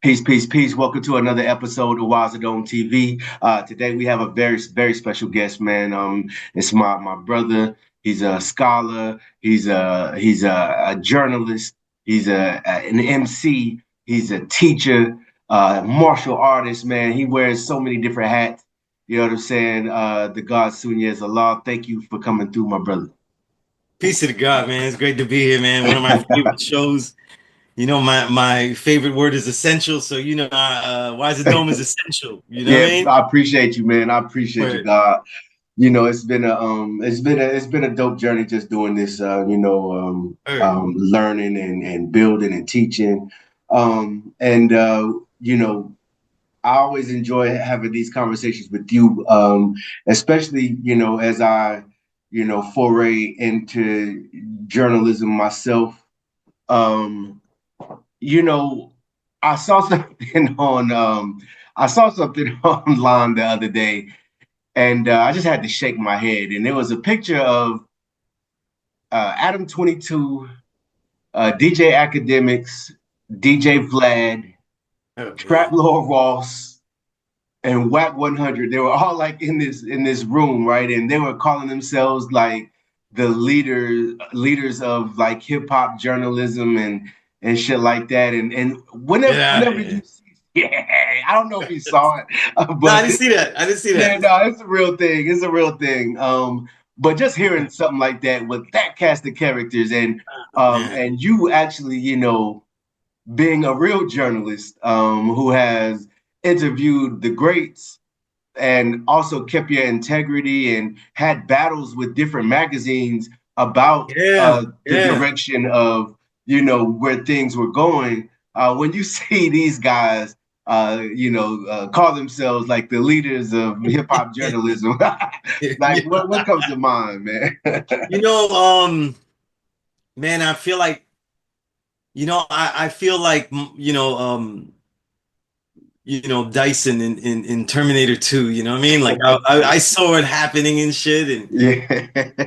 Peace, peace, peace. Welcome to another episode of Wazadome TV. Today we have a very special guest, man. It's my brother. He's a scholar. He's a journalist. He's an MC. He's a teacher, martial artist, man. He wears so many different hats. You know what I'm saying? The God Sunez Allah. Thank you for coming through, my brother. Peace to the God, man. It's great to be here, man. One of my favorite shows. My favorite word is essential. So why is the dome is essential? You know what I Yeah, mean? I appreciate you, man. I appreciate you, Word. God. It's been a dope journey just doing this, Word. learning and building and teaching. And I always enjoy having these conversations with you, especially, as I, foray into journalism myself. Um, you know, I saw something I saw something online the other day, and I just had to shake my head. And it was a picture of Adam 22, DJ Academics, DJ Vlad, Oh Trap man. Lord Ross, and Whack 100. They were all like in this room, right? And they were calling themselves like the leaders of like hip hop journalism and shit like that. And Get whenever out of whenever you here. see, yeah, I don't know if you saw it, No, I but didn't see that. I didn't see yeah, that. no, it's a real thing. It's a real thing. But just hearing something like that with that cast of characters Oh, man. and you actually, being a real journalist who has interviewed the greats and also kept your integrity and had battles with different magazines about Yeah, the yeah. direction of where things were going. When you see these guys, call themselves like the leaders of hip hop journalism, like Yeah. what comes to mind, man? You know, um, man, I feel like, I feel like, Dyson in Terminator 2, you know what I mean? Like I saw it happening and shit, and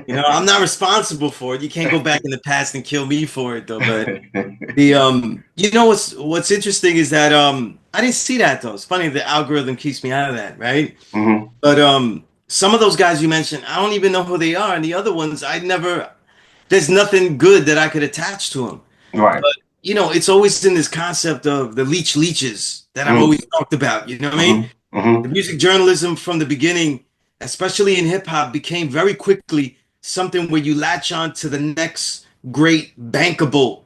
Yeah. I'm not responsible for it. You can't go back in the past and kill me for it though. But what's interesting is that I didn't see that though. It's funny the algorithm keeps me out of that, right? Hmm. But some of those guys you mentioned, I don't even know who they are, and the other ones I never. There's nothing good that I could attach to them. Right. But it's always in this concept of the leeches that I've Mm-hmm. always talked about. You know what I mean? Hmm. The music journalism from the beginning, especially in hip hop, became very quickly something where you latch on to the next great bankable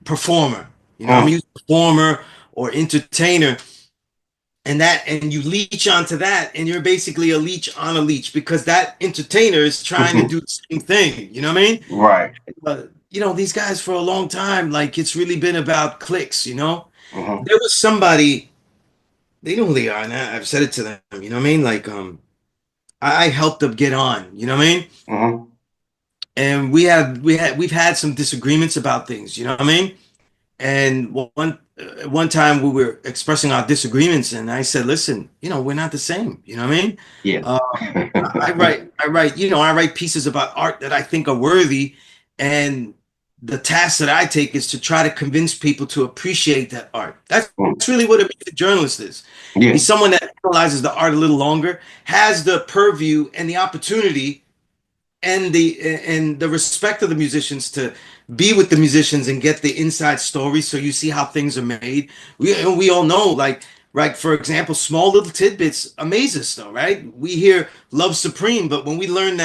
performer. I'm a Hmm. music performer or entertainer, and you leech onto that, and you're basically a leech on a leech because that entertainer is trying to Hmm. do the same thing. You know what I mean? Right. These guys for a long time, like it's really been about clicks. Hmm. There was somebody, they know who they are, and I've said it to them. You know what I mean? Like, I helped them get on. You know what I mean? Hmm. And we've had some disagreements about things. You know what I mean? And one time we were expressing our disagreements, and I said, "Listen, we're not the same." You know what I mean? Yeah. Uh, I write pieces about art that I think are worthy, and the task that I take is to try to convince people to appreciate that art. That's really what a music journalist is. Yeah. He's someone that analyzes the art a little longer, has the purview and the opportunity and the respect of the musicians to be with the musicians and get the inside story so you see how things are made. We all know, like, right, for example, small little tidbits amaze us though, right? We hear Love Supreme, but when we learn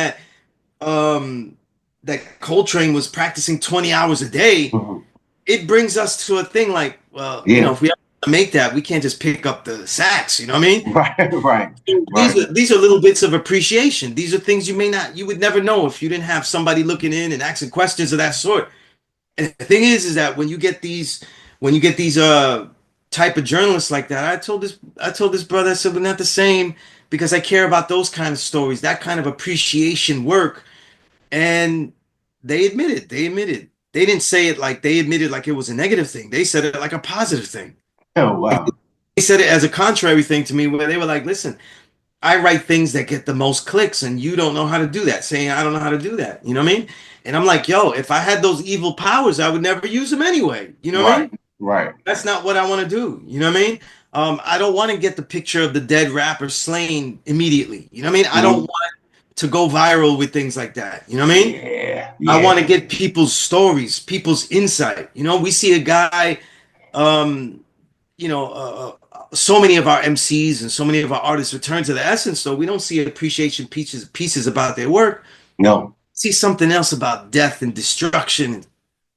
um that Coltrane was practicing 20 hours a day, Hmm. it brings us to a thing like, well, Yeah. if we have to make that, we can't just pick up the sax, you know what I mean? Right. Right. These Right. are these are little bits of appreciation. These are things you would never know if you didn't have somebody looking in and asking questions of that sort. And the thing is that when you get these type of journalists like that, I told this brother, I said, we're not the same because I care about those kind of stories, that kind of appreciation work. And they admitted, they didn't say it like they admitted like it was a negative thing. They said it like a positive thing. Oh And wow. they said it as a contrary thing to me where they were like, listen, I write things that get the most clicks, and you don't know how to do that, saying I don't know how to do that. You know what I mean? And I'm like, yo, if I had those evil powers, I would never use them anyway. You know what I Right. mean? Right. That's not what I want to do. You know what I mean? I don't want to get the picture of the dead rapper slain immediately. You know what I mean? I don't Hmm. want to go viral with things like that. You know what I mean? Yeah. I want Yeah. to get people's stories, people's insight. You know, we see a guy, um, so many of our MCs and so many of our artists return to the essence, so we don't see appreciation pieces about their work. No. See something else about death and destruction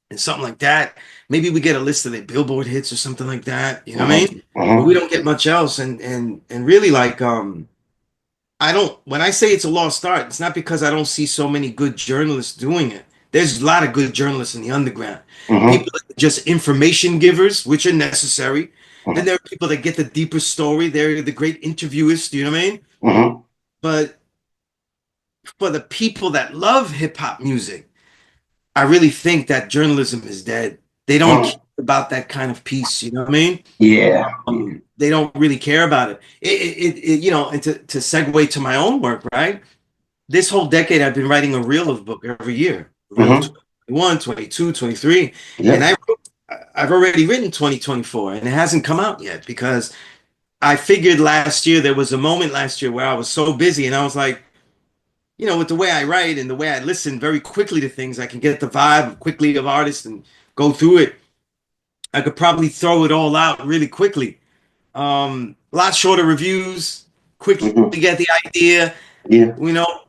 and something like that. Maybe we get a list of their Billboard hits or something like that. You know what I Hmm. mean? But we Hmm. don't get much else. And really, like, I don't. When I say it's a lost art, it's not because I don't see so many good journalists doing it. There's a lot of good journalists in the underground. Hmm. People that are just information givers, which are necessary. Then Hmm. there are people that get the deeper story. They're the great interviewers. Do you know what I mean? Hmm. But for the people that love hip hop music, I really think that journalism is dead. They don't care Hmm. about that kind of piece. You know what I mean? Yeah. Yeah. They don't really care about it. And to segue to my own work, right? This whole decade, I've been writing a reel of book every year, a reel of Hmm. 21, 22, 23. And Yep. I've already written 2024 and it hasn't come out yet because I figured last year, there was a moment last year where I was so busy and I was like, with the way I write and the way I listen very quickly to things, I can get the vibe quickly of artists and go through it. I could probably throw it all out really quickly. A lot shorter reviews, quickly Hmm. get the idea. Yeah.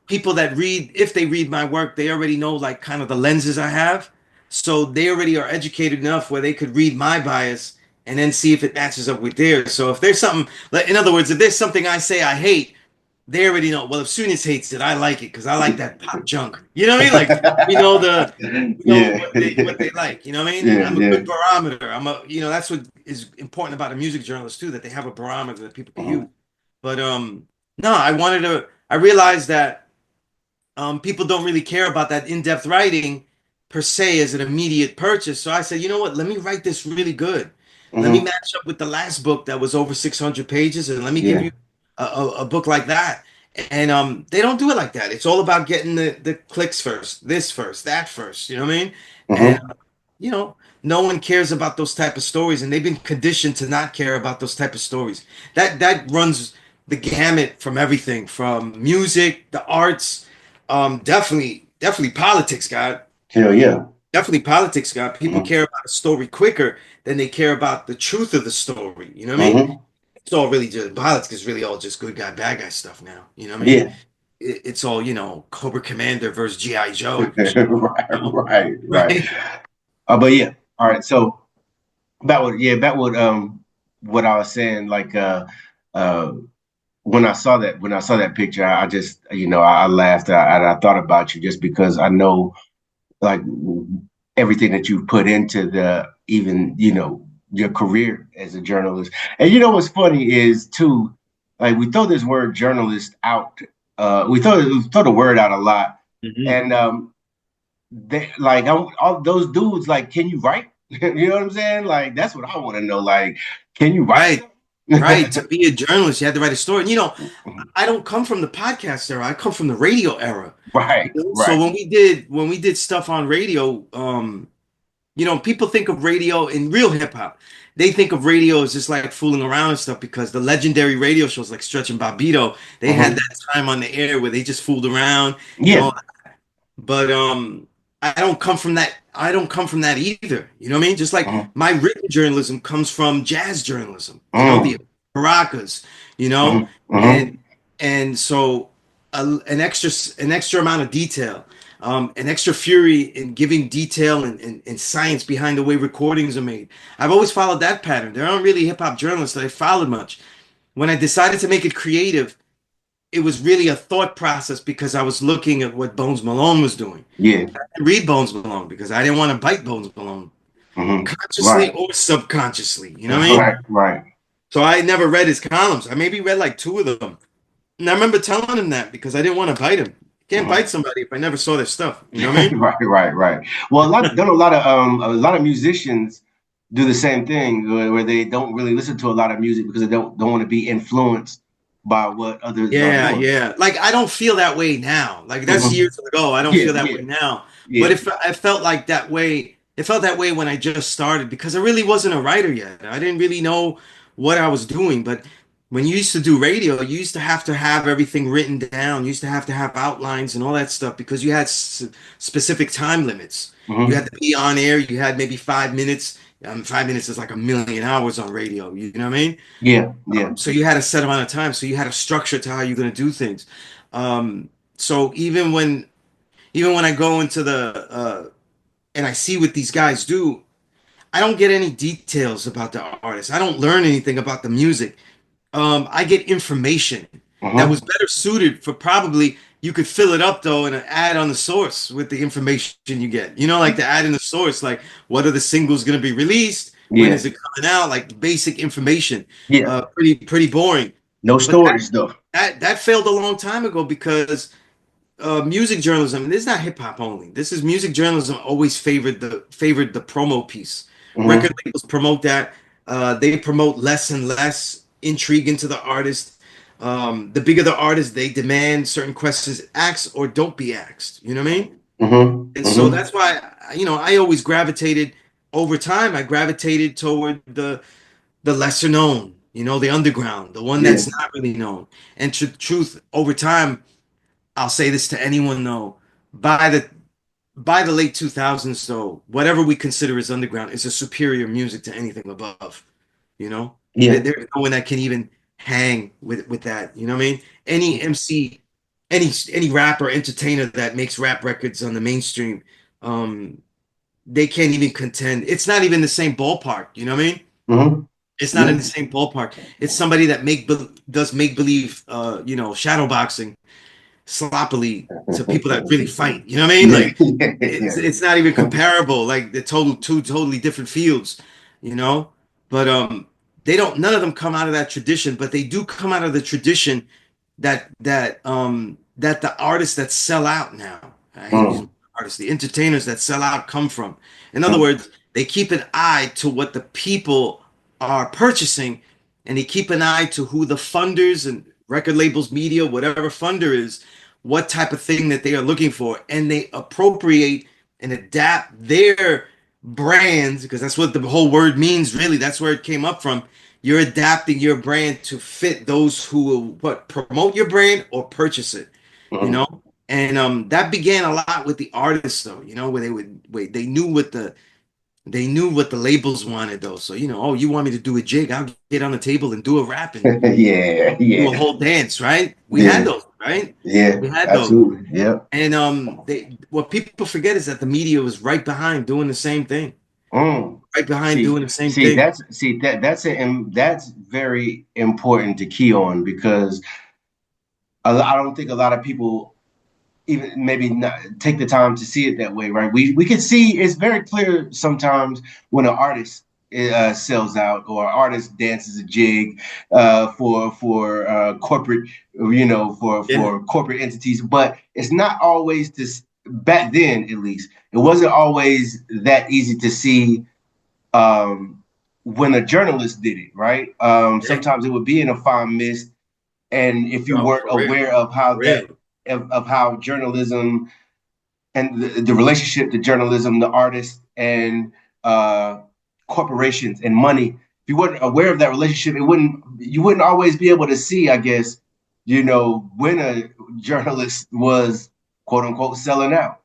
People that read, if they read my work, they already know like kind of the lenses I have. So they already are educated enough where they could read my bias and then see if it matches up with theirs. So if there's something, in other words, if there's something I say I hate, they already know. Well, if Sunez hates it, I like it because I like that pop junk. You know what I mean? Like we know Yeah. what they like. You know what I mean? Yeah. I'm a Yeah. good barometer. That's what is important about a music journalist too, that they have a barometer that people can use. Hmm. But no, I realized that people don't really care about that in-depth writing per se as an immediate purchase. So I said, you know what? Let me write this really good. Let me Hmm. match up with the last book that was over 600 pages, and let me give Yeah. you a book like that. And they don't do it like that. It's all about getting the clicks first, this first, that first. You know what I mean? And Hmm. you know, no one cares about those type of stories, and they've been conditioned to not care about those type of stories. That runs the gamut from everything from music, the arts, definitely politics, God. Hell yeah. Definitely politics, God. People Hmm. care about a story quicker than they care about the truth of the story. You know what I mean? Hmm. It's all really just politics is really all just good guy, bad guy stuff now. You know what I mean? Yeah. It's all, Cobra Commander versus G.I. Joe, Right. you know, Right. Right. right? But yeah. All right. So that would what I was saying, like uh when I saw that picture, I just, I laughed, I thought about you just because I know, like, everything that you've put into the, even, your career as a journalist. And what's funny is too, like, we throw this word journalist out, we throw the word out a lot. Mhm. And they, like, all those dudes, like, can you write? You know what I'm saying? Like, that's what I want to know. Like, can you write? Right, right. To be a journalist, you had to write a story. And, I don't come from the podcast era. I come from the radio era. Right, So right. when we did stuff on radio, people think of radio in real hip hop. They think of radio as just like fooling around and stuff because the legendary radio shows like Stretch and Bobbito, they had Hmm. that time on the air where they just fooled around and Yeah. all. But I don't come from that. I don't come from that either. You know what I mean? Just like Hmm. my written journalism comes from jazz journalism. The Hmm. Baracas. You Hmm. know, and Hmm. and so an extra amount of detail, an extra fury in giving detail and science behind the way recordings are made. I've always followed that pattern. There aren't really hip hop journalists that I followed much. When I decided to make it creative, it was really a thought process because I was looking at what Bones Malone was doing. Yeah. I read Bones Malone because I didn't want to bite Bones Malone Hmm. consciously Right. or subconsciously. You know what I mean? Right. Right. So I never read his columns. I maybe read like two of them. And I remember telling him that because I didn't want to bite him. I can't Hmm. bite somebody if I never saw their stuff. You know what I Right. Right. Right. Well, a lot of musicians do the same thing where they don't really listen to a lot of music because they don't want to be influenced by what others are Yeah, doing. yeah. Like I don't feel that way now. Like that's Hmm. years ago. I don't Yeah. feel that Yeah. way now. But Yeah. if I felt like that way it felt that way when I just started because I really wasn't a writer yet. I didn't really know what I was doing. But when you used to do radio, you used to have everything written down. You used to have outlines and all that stuff because you had specific time limits. You had Hmm. to be on air. You had maybe 5 minutes. 5 minutes is like a million hours on radio. You know what I mean? Yeah, yeah. So you had a set amount of time. So you had a structure to how you're going to do things. So even when I go into the and I see what these guys do, I don't get any details about the artist. I don't learn anything about the music. I get information that was Hmm. better suited for probably you could fill it up though and add on the source with the information you get. You know, like the add in the source, like what are the singles going to be released? When Yeah, is it coming out? Like basic information. yeah. Pretty boring. No But stories though. that failed a long time ago because music journalism, and this is not hip hop only. This is music journalism always favored the promo piece. Record Hmm. labels promote that. They promote less and less intrigue into the artist. The bigger the artist, they demand certain questions asked or don't be asked. You know what I mean? Hmm. And so Hmm. that's why I always gravitated over time. I gravitated toward the lesser known, the underground, the one Yeah. that's not really known. And truth over time, I'll say this to anyone though, by the by the late 2000s though, whatever we consider as underground is a superior music to anything above. You know, Yeah. there's no one that can even hang with that. You know what I mean? Any MC, any rapper, entertainer that makes rap records on the mainstream, um, they can't even contend. It's not even the same ballpark. You know what I mean? Hmm. It's not Yeah. in the same ballpark. It's somebody that does make believe, shadow boxing sloppily to people that really fight. You know what I mean? Yeah. Like Yeah. it's not even comparable. Like the two totally different fields, you know. But they don't. None of them come out of that tradition, but they do come out of the tradition that the artists that sell out now. I hate using Mm. artists. The entertainers that sell out come from. In other Mm. words, they keep an eye to what the people are purchasing, and they keep an eye to who the funders and record labels, media, whatever funder is, what type of thing that they are looking for, and they appropriate and adapt their brands because that's what the whole word means. Really, that's where it came up from. You're adapting your brand to fit those who will promote your brand or purchase it. You know, Mm. and that began a lot with the artists, though. You know, where they would wait, they knew what the labels wanted, though. So oh, you want me to do a jig? I'll get on the table and do a rap and Yeah. do a Yeah. whole dance, right? We had Yeah. those, right? Yeah. We had those. Absolutely. Yeah. And they what people forget is that the media was right behind doing the same thing. Mm. Right behind See, doing the same thing. that's very important to key on because I don't think a lot of people even maybe not take the time to see it that way, right? We can see it's very clear sometimes when an artist sells out or an artist dances a jig for corporate, Yeah. for corporate entities, but it's not always this. Back then, at least, it wasn't always that easy to see when a journalist did it, right? Yeah. Sometimes it would be in a fine mist, and if you Oh, weren't for real. aware of For real. of how journalism and the relationship to journalism, the artists and uh, corporations and money, if you weren't aware of that relationship, you wouldn't always be able to see, I guess, when a journalist was quote unquote selling out.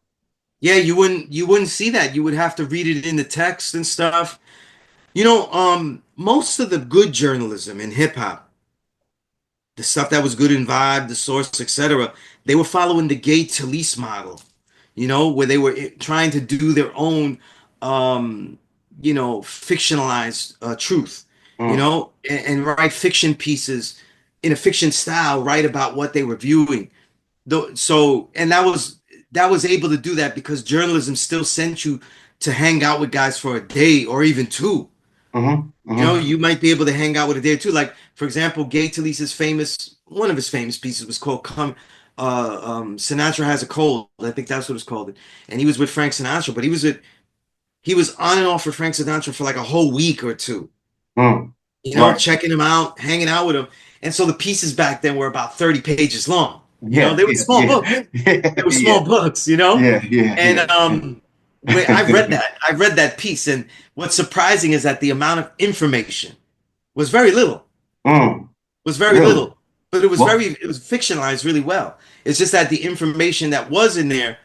Yeah, you wouldn't see that. You would have to read it in the text and stuff. Most of the good journalism in hip hop, the stuff that was good in Vibe, the Source, etc., they were following the Gay Talese model, where they were trying to do their own, fictionalized truth, Mm, and write fiction pieces in a fiction style, write about what they were viewing. And that was able to do that because journalism still sent you to hang out with guys for a day or even two. mm-hmm, mm-hmm, You might be able to hang out with a day or two. Like, for example, Gay Talese's one of his famous pieces was called Sinatra Has a Cold. I think that's what it's called. And he was with Frank Sinatra, but he was on and off with Frank Sinatra for like a whole week or two, mm. Right. checking him out, hanging out with him. And so the pieces back then were about 30 pages long. Yeah, They were yeah, small yeah, books. They were yeah, small books, yeah, yeah, and yeah. Wait, I read that. I read that piece, and what's surprising is that the amount of information was very little. Mm, Was very really? little, but it was Well, very it was fictionalized really well. It's just that the information that was in there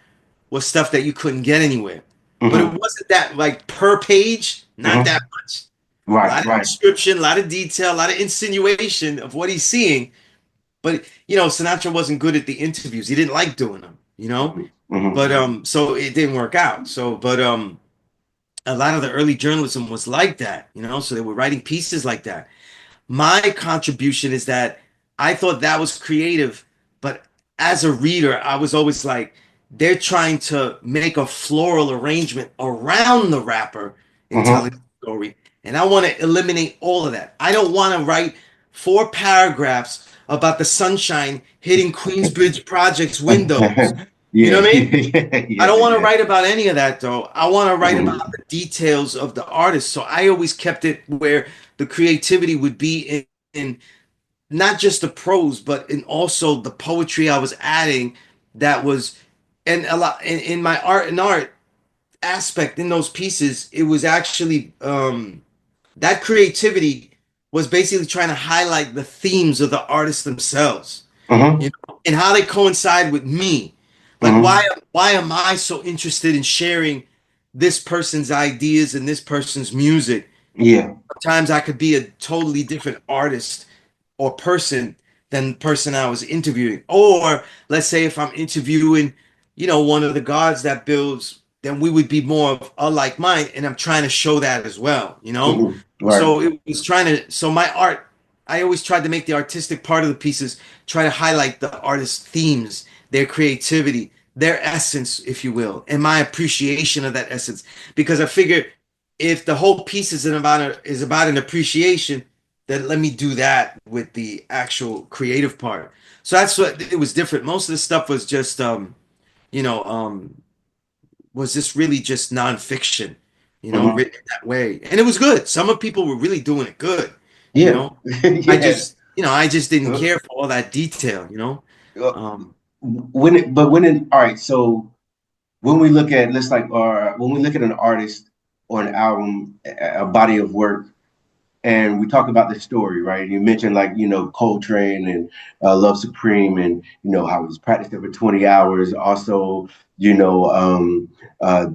was stuff that you couldn't get anywhere. But it hmm wasn't that like per page, not that hmm much. A right, lot of right. description, a lot of detail, a lot of insinuation of what he's seeing. But Sinatra wasn't good at the interviews. He didn't like doing them, you know? Hmm hmm But so it didn't work out. So but a lot of the early journalism was like that, so they were writing pieces like that. My contribution is that I thought that was creative, but as a reader, I was always like, they're trying to make a floral arrangement around the rapper in telling hmm the story. And I want to eliminate all of that. I don't want to write 4 paragraphs about the sunshine hitting Queensbridge Project's windows. You know Yeah, what I mean? yeah, I yeah, don't want to yeah. write about any of that though. I want to write about Mhm, the details of the artist. So I always kept it where the creativity would be in not just the prose, but in also the poetry I was adding that was and a lot in my art aspect in those pieces, it was actually that creativity was basically trying to highlight the themes of the artists themselves, mhm, and how they coincide with me. Like mhm. why am I so interested in sharing this person's ideas and this person's music? Yeah. Sometimes I could be a totally different artist or person than the person I was interviewing. Or let's say if I'm interviewing, one of the gods that builds, then we would be more of a like mind, and I'm trying to show that as well. Right. So it was so my art, I always tried to make the artistic part of the pieces try to highlight the artist's themes, their creativity, their essence, if you will, and my appreciation of that essence. Because I figure if the whole piece is about an appreciation, then let me do that with the actual creative part. So that's what it was different. Most of the stuff was just you know, was this really just nonfiction, hmm written that way. And it was good. Some of people were really doing it good, you Yeah. know. Yeah. I just didn't Uh, care for all that detail. uh, Um, all right, so when we look at let's like or when we look at an artist or an album, a body of work, and we talk about the story, right? You mentioned like Coltrane and Love Supreme, and how he's practiced over 20 hours. Also, you know, um, uh,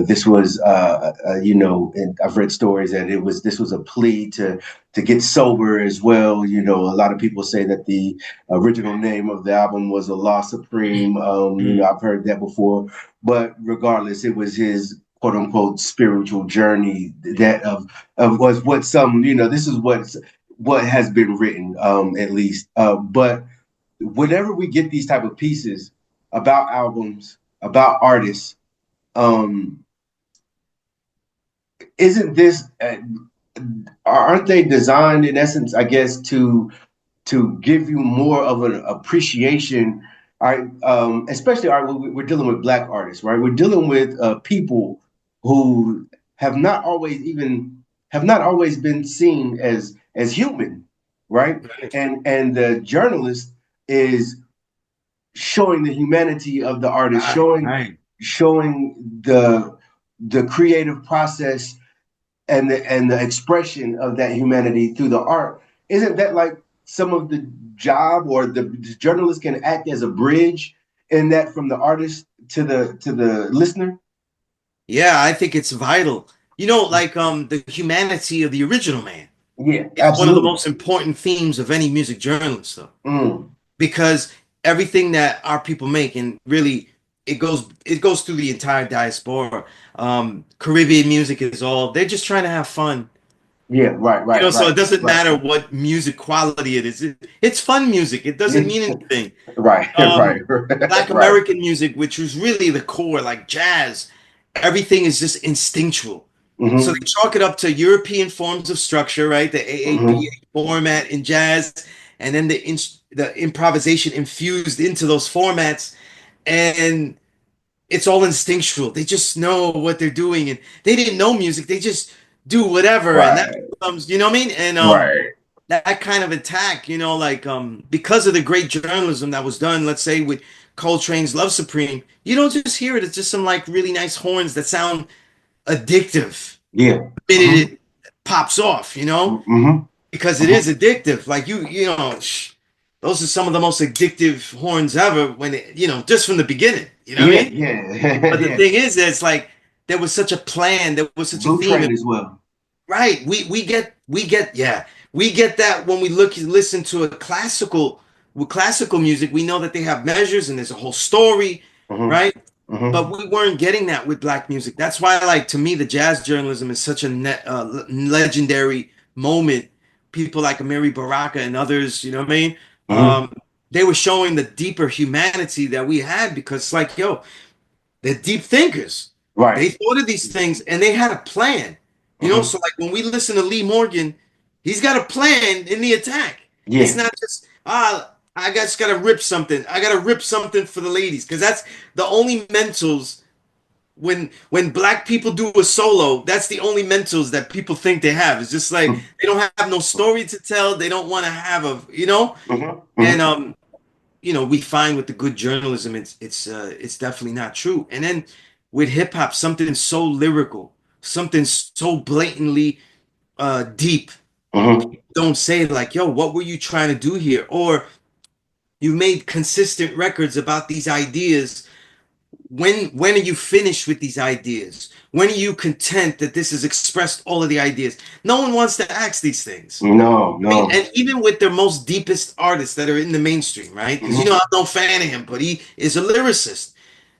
this was and I've read stories that this was a plea to get sober as well. A lot of people say that the original name of the album was Allah Supreme. mm, I've heard that before, but regardless, it was his quote unquote spiritual journey that was what some this is what has been written at least but whenever we get these type of pieces about albums about artists um isn't this aren't they designed in essence I guess to give you more of an appreciation. All right, especially all right, we're dealing with black artists, right? We're dealing with people who have not always even have not always been seen as human, right? right, And the journalist is showing the humanity of the artist, right, showing right. showing the creative process and the expression of that humanity through the art. Isn't that like some of the job or the journalist can act as a bridge in that from the artist to the listener? Yeah, I think it's vital. Like the humanity of the original man Yeah, is one of the absolutely. most important themes of any music journalist, though, Mm, because everything that our people make, and really, it goes through the entire diaspora. Caribbean music is all they're just trying to have fun. yeah, right, right, So right, it doesn't right. matter what music quality it is. It's fun music. It doesn't Yeah, mean anything. right, right, Black right. American music, which was really the core, like jazz, everything is just instinctual. So they Mm-hmm, chalk it up to European forms of structure, right? The mm-hmm, AAPA format in jazz, and then the improvisation infused into those formats, and it's all instinctual. They just know what they're doing, and they didn't know music. They just do whatever, and that right, becomes, you know what I mean? And right. that kind of attack, like because of the great journalism that was done, let's say with Coltrane's Love Supreme, you don't just hear it. It's just some like really nice horns that sound addictive Yeah. the Hmm. minute it pops off, you know, Hmm. because it is Hmm. addictive. Like those are some of the most addictive horns ever when just from the beginning, you know what I Yeah, mean? yeah, But the yeah. thing is that it's like there was such a plan, there was such a Blue theme. Train as well. Right. We get that when we listen to a with classical music, we know that they have measures and there's a whole story, Hmm. right? But Hmm. we weren't getting that with black music. That's why, like, to me, the jazz journalism is such a legendary moment. People like Amiri Baraka and others, you know what I mean? Hmm. Um, they were showing the deeper humanity that we had because, it's like, yo, they're deep thinkers. They Right. thought of these things and they had a plan. Hmm. So like when we listen to Lee Morgan, he's got a plan in the attack. It's Yeah. not just I just gotta rip something. I gotta rip something for the ladies because that's the only mentals when black people do a solo. That's the only mentals that people think they have. It's just like Hmm. they don't have no story to tell. They don't want to have Hmm. and Hmm. we find with the good journalism, it's definitely not true. And then with hip hop, something so lyrical, something so blatantly deep. Hmm. Don't say like, "Yo, what were you trying to do here?" Or you made consistent records about these ideas. When are you finished with these ideas? When are you content that this has expressed all of the ideas? No one wants to ask these things. No, I mean, no. and even with their most deepest artists that are in the mainstream, right? Because Hmm. I'm no fan of him, but he is a lyricist.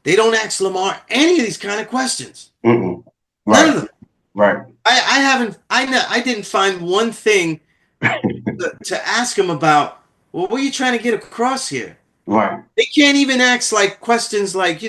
They don't ask Lamar any of these kind of questions. Mm-mm. None of Right. them. Right. I haven't. I didn't find one thing to ask him about. Well, what are you trying to get across here? Right. They can't even ask like questions like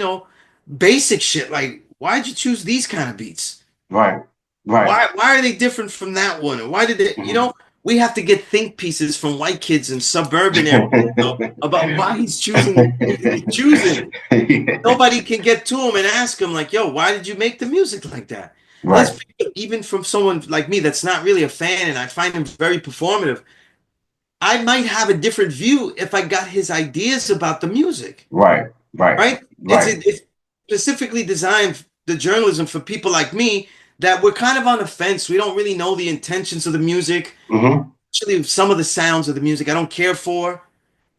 basic shit like why'd you choose these kind of beats? Right. Right. Why are they different from that one? And why did it, Hmm. we have to get think pieces from white kids in suburban areas, about why he's choosing the music he's choosing. Yeah. Nobody can get to him and ask him like, yo, why did you make the music like that? Let's Right. even from someone like me that's not really a fan and I find him very performative. I might have a different view if I got his ideas about the music, Right. Right. right? Right. It's specifically designed the journalism for people like me that we're kind of on the fence. We don't really know the intentions of the music. Hmm. Actually, some of the sounds of the music I don't care for.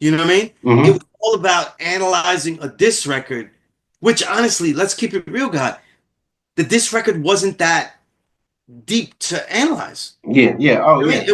You know what I mean? It was Hmm. all about analyzing a diss record, which honestly, let's keep it real, God. The diss record wasn't that deep to analyze. Yeah. Yeah. Oh, I mean, yeah. Yeah. it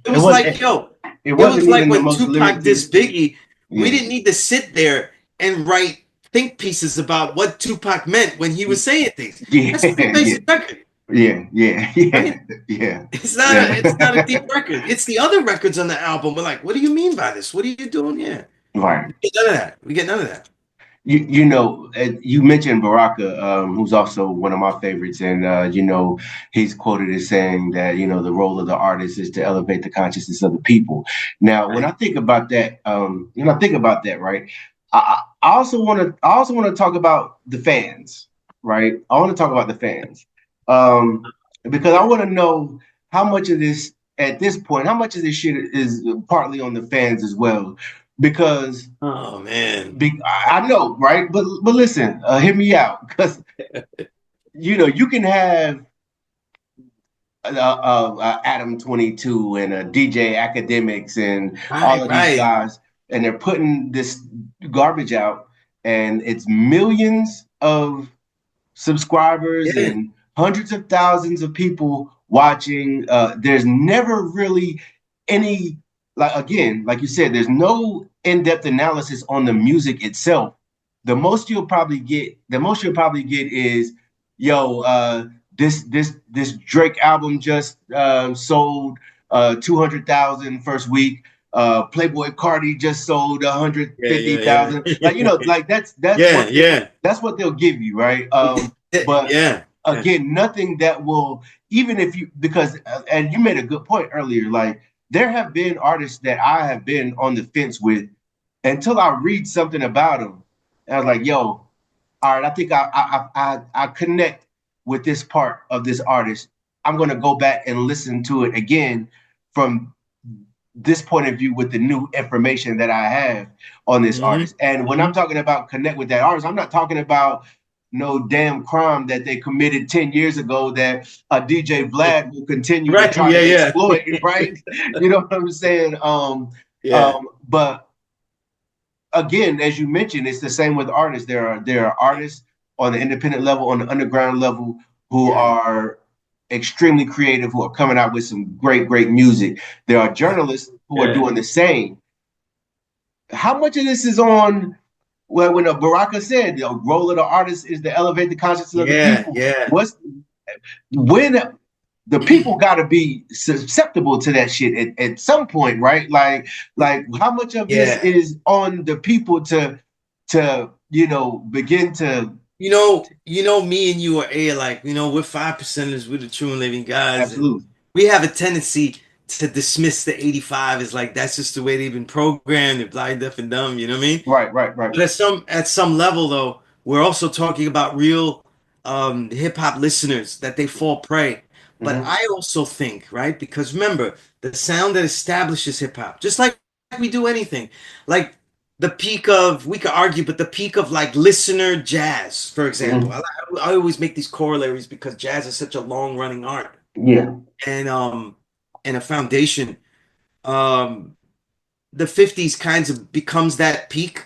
It was was. like, yo, It it was wasn't like even the when most Tupac lyrically. dissed Biggie, we Yeah. didn't need to sit there and write think pieces about what Tupac meant when he was saying things. Yeah. That's a pretty Yeah. basic record, Yeah. Yeah. Yeah. right? Yeah. It's not a Yeah. deep record. It's the other records on the album. We're like, what do you mean by this? What are you doing here? Right. We get none of that. We get none of that. You mentioned Baraka, who's also one of my favorites, and he's quoted as saying that the role of the artist is to elevate the consciousness of the people. Now, when I Right. think about that, right? I also want to talk about the fans, right? I want to talk about the fans, um, because I want to know how much of this at this point, how much of this shit is partly on the fans as well, because Oh man. I know, right? But listen, hear me out, because you can have Adam 22 and DJ Academics and all Right, of these right. guys, and they're putting this garbage out, and it's millions of subscribers Yeah. and hundreds of thousands of people watching. There's never really any, like, again, like you said, there's no in-depth analysis on the music itself. The most you'll probably get is, yo, this Drake album just sold 200,000 first week. Playboy Cardi just sold Yeah, yeah, 150,000. Like, yeah. like that's Yeah, what yeah. that's what they'll give you, right? But Yeah. Yeah. again, nothing that will, even if you, because and you made a good point earlier. Like, there have been artists that I have been on the fence with until I read something about them. And I was like, yo, all right, I think I connect with this part of this artist. I'm gonna go back and listen to it again from this point of view with the new information that I have on this Hmm. artist. And when I'm talking about connect with that artist, I'm not talking about no damn crime that they committed 10 years ago that a DJ Vlad will continue to Right. try Yeah. to Yeah. exploit, right? You know what I'm saying? Yeah. But again, as you mentioned, it's the same with artists. There are artists on the independent level, on the underground level, who Yeah. are extremely creative, who are coming out with some great music. There are Yeah. journalists who are Yeah. doing the same. How much of this is on? Well, when Baraka said the role of the artist is to elevate the consciousness of the Yeah. people. Yeah. What's when the people got to be susceptible to that shit at some point, right? Like how much of this Yeah. is on the people to begin to Me and you are like, we're 5%ers, we're the true and living guys, and absolutely we have a tendency to dismiss the 85 as like that's just the way they've been programmed, they're blind, deaf, and dumb, you know what I mean? right. But at some level though, we're also talking about real hip hop listeners that they fall prey. But Mm-hmm, I also think, right? Because remember, the sound that establishes hip hop, just like we do anything, like the peak of we could argue, but the peak of like listener jazz, for example. mm-hmm. I always make these corollaries because jazz is such a long running art Yeah. and and a foundation. Um, the 50s kinds of becomes that peak,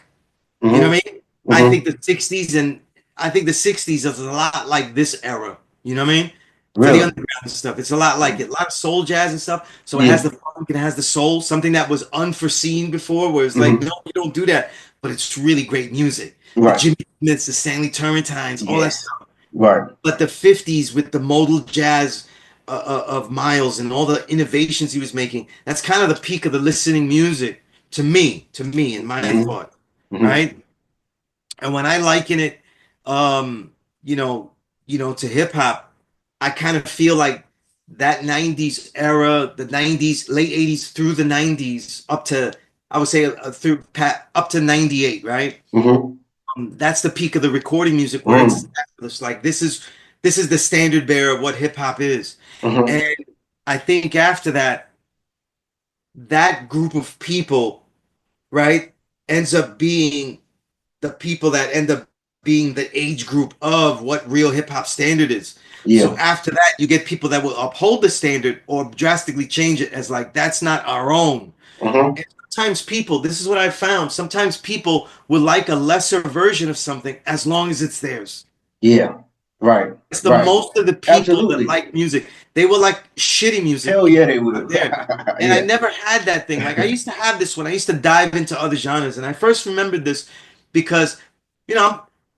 you know Mm-hmm, what I mean? I mm-hmm. think the 60s and I think the 60s is a lot like this era. You know what I mean? For the Really? underground stuff. It's a lot like it. A lot of soul jazz and stuff. So it has Yeah. the funk and it has the soul, something that was unforeseen before, where it's like, no, Mm-hmm. you don't do that. But it's really great music. The Right. Jimmy Smiths, the Stanley Turrentines, all that Yes. stuff. Right. But the 50s with the modal jazz of Miles and all the innovations he was making, that's kind of the peak of the listening music to me, in my Mm-hmm, thought, mm-hmm. right? And when I liken it, um, to hip hop, I kind of feel like that '90s era, the '90s, late '80s through the '90s, up to I would say up to '98, right? Mm-hmm. That's the peak of the recording music where it's Mm-hmm. established. Like this is the standard bearer of what hip hop is, Mm-hmm. and I think after that, that group of people, right, ends up being the people that end up being the age group of what real hip hop standard is. So Yeah. after that, you get people that will uphold the standard or drastically change it as like that's not our own. Mm-hmm. And sometimes people, this is what I found. Sometimes people will like a lesser version of something as long as it's theirs. Yeah. Right. It's the Right. most of the people that Absolutely. like music. They will like shitty music Hell if yeah, they it's not will. theirs. And I Yeah. never had that thing. Like I used to have this when I used to dive into other genres. And I first remembered this because,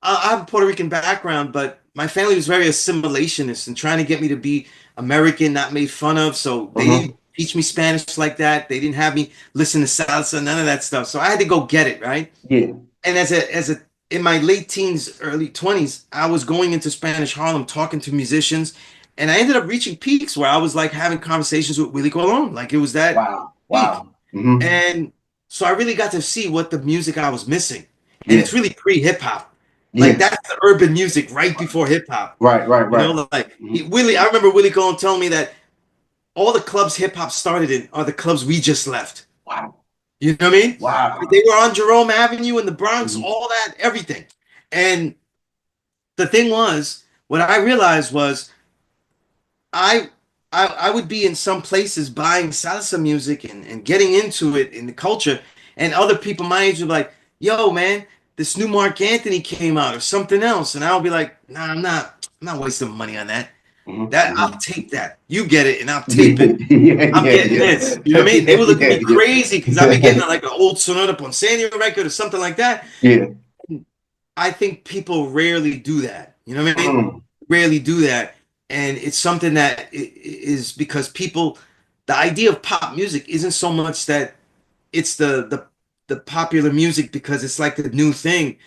I have a Puerto Rican background, but my family was very assimilationist and trying to get me to be American, not made fun of. So they Mm-hmm. didn't teach me Spanish like that. They didn't have me listen to salsa, none of that stuff. So I had to go get it, right? Yeah. And as a in my late teens, early 20s, I was going into Spanish Harlem talking to musicians, and I ended up reaching peaks where I was like having conversations with Willie Colon. Like it was that Wow. peak. Wow. Mm-hmm. And so I really got to see what the music I was missing. And Yeah. it's really pre-hip hop. Like Yeah. that's the urban music right before hip hop. Right. Like Mm-hmm. Willie, I remember Willie Colon telling me that all the clubs hip hop started in are the clubs we just left. Wow. You know what I mean? Wow. They were on Jerome Avenue in the Bronx, Mm-hmm. all that, everything. And the thing was, what I realized was I I would be in some places buying salsa music and getting into it in the culture, and other people my age would be like, "Yo, man, this new Mark Anthony came out or something else," and I'll be like, "Nah, I'm not wasting money on that. That I'll Mm-hmm. tape that. You get it, and I'll tape it. Mm-hmm. Yeah. I'm Yeah. getting Yeah. this." You know what I mean? They Yeah. would look at me Yeah. crazy because I'd be getting like an old Sonora Ponceño record or something like that. Yeah. I think people rarely do that. You know what I mean? Mm. Rarely do that. And it's something that is because people, the idea of pop music isn't so much that it's the popular music because it's like the new thing.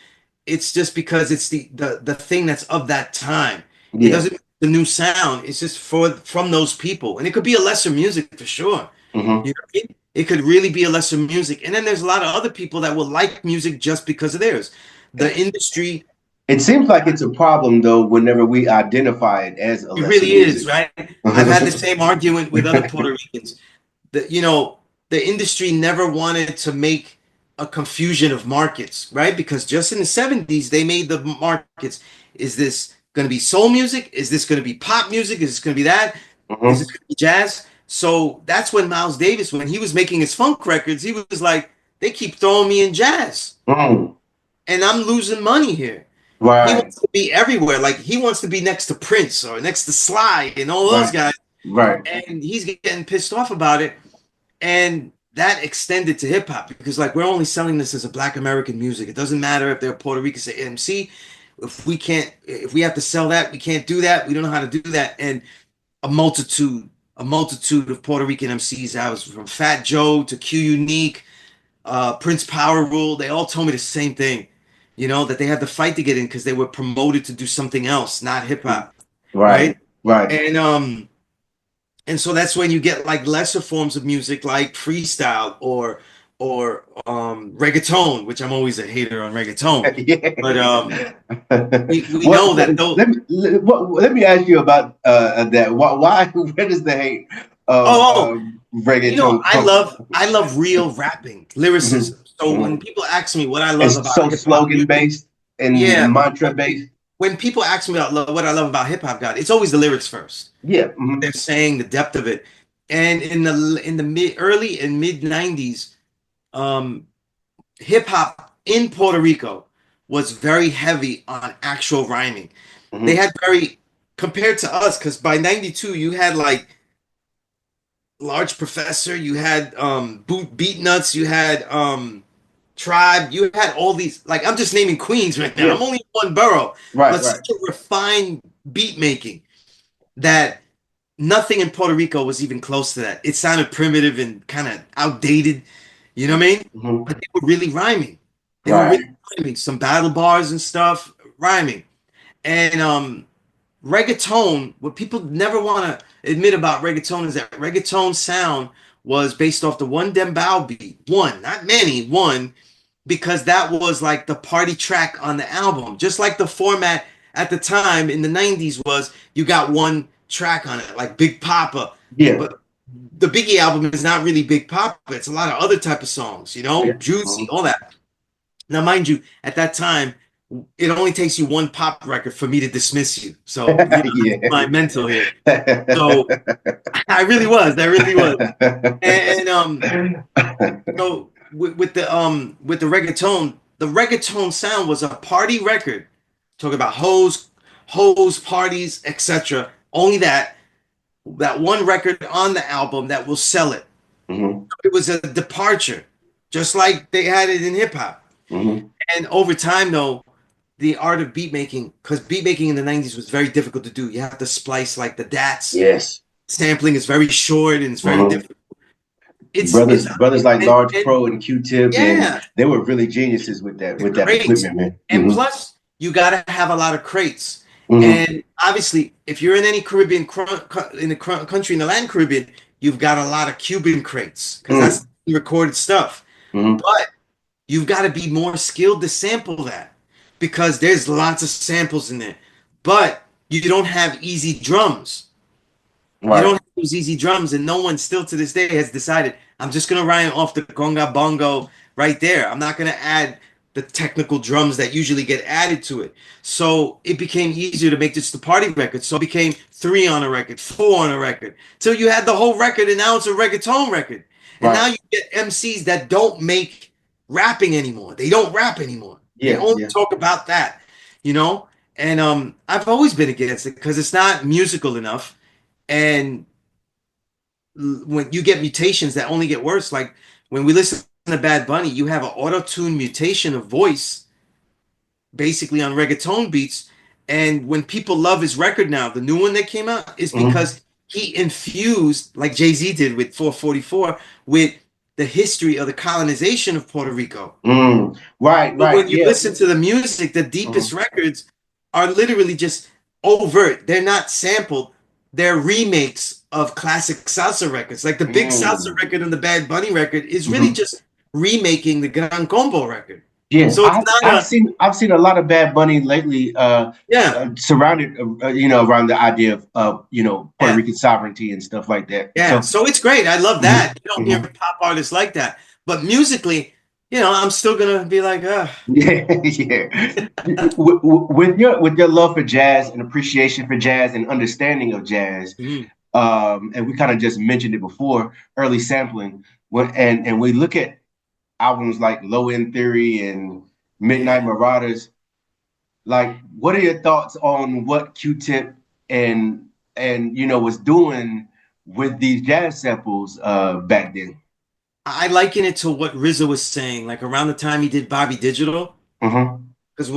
It's just because it's the thing that's of that time. It Yeah. doesn't the new sound. It's just from those people. And it could be a lesser music for sure. Mm-hmm. You know what I mean? It could really be a lesser music. And then there's a lot of other people that will like music just because of theirs. The industry, It seems like it's a problem though whenever we identify it as a it lesser really is, music. right? I've had the same argument with other Puerto Ricans. That the industry never wanted to make a confusion of markets, right? Because just in the 70s, they made the markets. Is this going to be soul music? Is this going to be pop music? Is this going to be that? Is this Mm-hmm. going to be jazz? So that's when Miles Davis, when he was making his funk records, he was like, they keep throwing me in jazz Mm. and I'm losing money here. He Right. wants to be everywhere. Like he wants to be next to Prince or next to Sly and all those Right. guys. Right. And he's getting pissed off about it. And that extended to hip hop because like we're only selling this as a Black American music. It doesn't matter if they're Puerto Rican, say MC. If we have to sell that, we can't do that. We don't know how to do that. And a multitude, a multitude of Puerto Rican MCs. I was from Fat Joe to Q Unique, Prince Power Rule. They all told me the same thing, that they had to fight to get in because they were promoted to do something else, not hip hop, right? Right. Right. And so that's when you get like lesser forms of music like freestyle or reggaeton, which I'm always a hater on reggaeton. But Yeah. we know that though. Let me ask you about that. Why where does the hate of Oh, reggaeton I come from? love real rapping, lyricism. Mhm, So when mhm. people ask me what I love It's about so hip hop slogan music, based and yeah, mantra when, based. when people ask me about what I love about hip hop, God, it's always the lyrics first. Yeah. What Mhm, they're saying, the depth of it. And in the early and mid '90s, um, hip hop in Puerto Rico was very heavy on actual rhyming. They mhm. had very compared to us, because by '92 you had like Large Professor, you had Beat Nuts, you had Tribe, you had all these. Like I'm just naming Queens right now. Yeah. I'm only in one borough, Right. but Right. such a refined beat making that nothing in Puerto Rico was even close to that. It sounded primitive and kind of outdated. You know what I mean? But Mhm. they were really rhyming. They were really Right. rhyming. Some battle bars and stuff, rhyming. And reggaeton, what people never want to admit about reggaeton is that reggaeton sound was based off the one dembow beat. One, not many, one, because that was like the party track on the album. Just like the format at the time in the 90s was you got one track on it, like Big Papa. Yeah. But the Biggie album is not really Big Papa. It's a lot of other type of songs, Yeah. Juicy, Mhm. all that. Now, mind you, at that time, it only takes you one pop record for me to dismiss you. So, that's Yeah. my mental here. So I really was. I really was. And so with the reggaeton, the reggaeton sound was a party record. Talking about hoes, parties, etc. Only that one record on the album that will sell it. Mhm, It was a departure, just like they had it in hip hop. mhm. And over time, though, the art of beat making, because beat making in the 90s was very difficult to do. You have to splice like the DATs. Yes. Sampling is very short and it's very Mhm. difficult. It's Brothers like Large and Pro and Q-Tip, and yeah, they were really geniuses the with that crates. equipment, man. And plus, you got to have a lot of crates. Hmm. And obviously, if you're in any Caribbean in the country in the Latin Caribbean, you've got a lot of Cuban crates because Hmm. that's recorded stuff. Hmm. But you've got to be more skilled to sample that because there's lots of samples in there. But you don't have easy drums. You don't Right. have those easy drums, and no one still to this day has decided I'm just gonna rhyme off the conga bongo right there. I'm not gonna add the technical drums that usually get added to it. So it became easier to make just the party record. So it became three on a record, four on a record, till you had the whole record, and now it's a reggaeton record. And now Right. you get MCs that don't make rapping anymore. They don't rap anymore. They Yeah. only Yeah. talk about that, you know. And I've always been against it because it's not musical enough and when you get mutations that only get worse, like when we listen to Bad Bunny, you have an auto tune mutation of voice basically on reggaeton beats. And when people love his record now, the new one that came out, is Hmm. because he infused, like Jay-Z did with 444, with the history of the colonization of Puerto Rico. Mm. Right. But Right. when you Yeah. listen to the music, the deepest Hmm. records are literally just overt. They're not sampled. They're remakes of classic salsa records. Like the big salsa Mm. record and the Bad Bunny record is really Hmm. just remaking the Gran Combo record. Yeah, So it's not a I've seen a lot of Bad Bunny lately, yeah, surrounded, around the idea of, Puerto yeah. Rican sovereignty and stuff like that. Yeah, So, so it's great. I love mhm, that. You don't hear mhm. pop artists like that. But musically, I'm still gonna be like, Yeah, yeah. With your love for jazz and appreciation for jazz and understanding of jazz, mhm. and we kind of just mentioned it before, early sampling. And we look at albums like Low End Theory and Midnight Yeah. Marauders. Like, what are your thoughts on what Q-Tip and was doing with these jazz samples back then? I liken it to what RZA was saying, like around the time he did Bobby Digital, Mm-hmm. because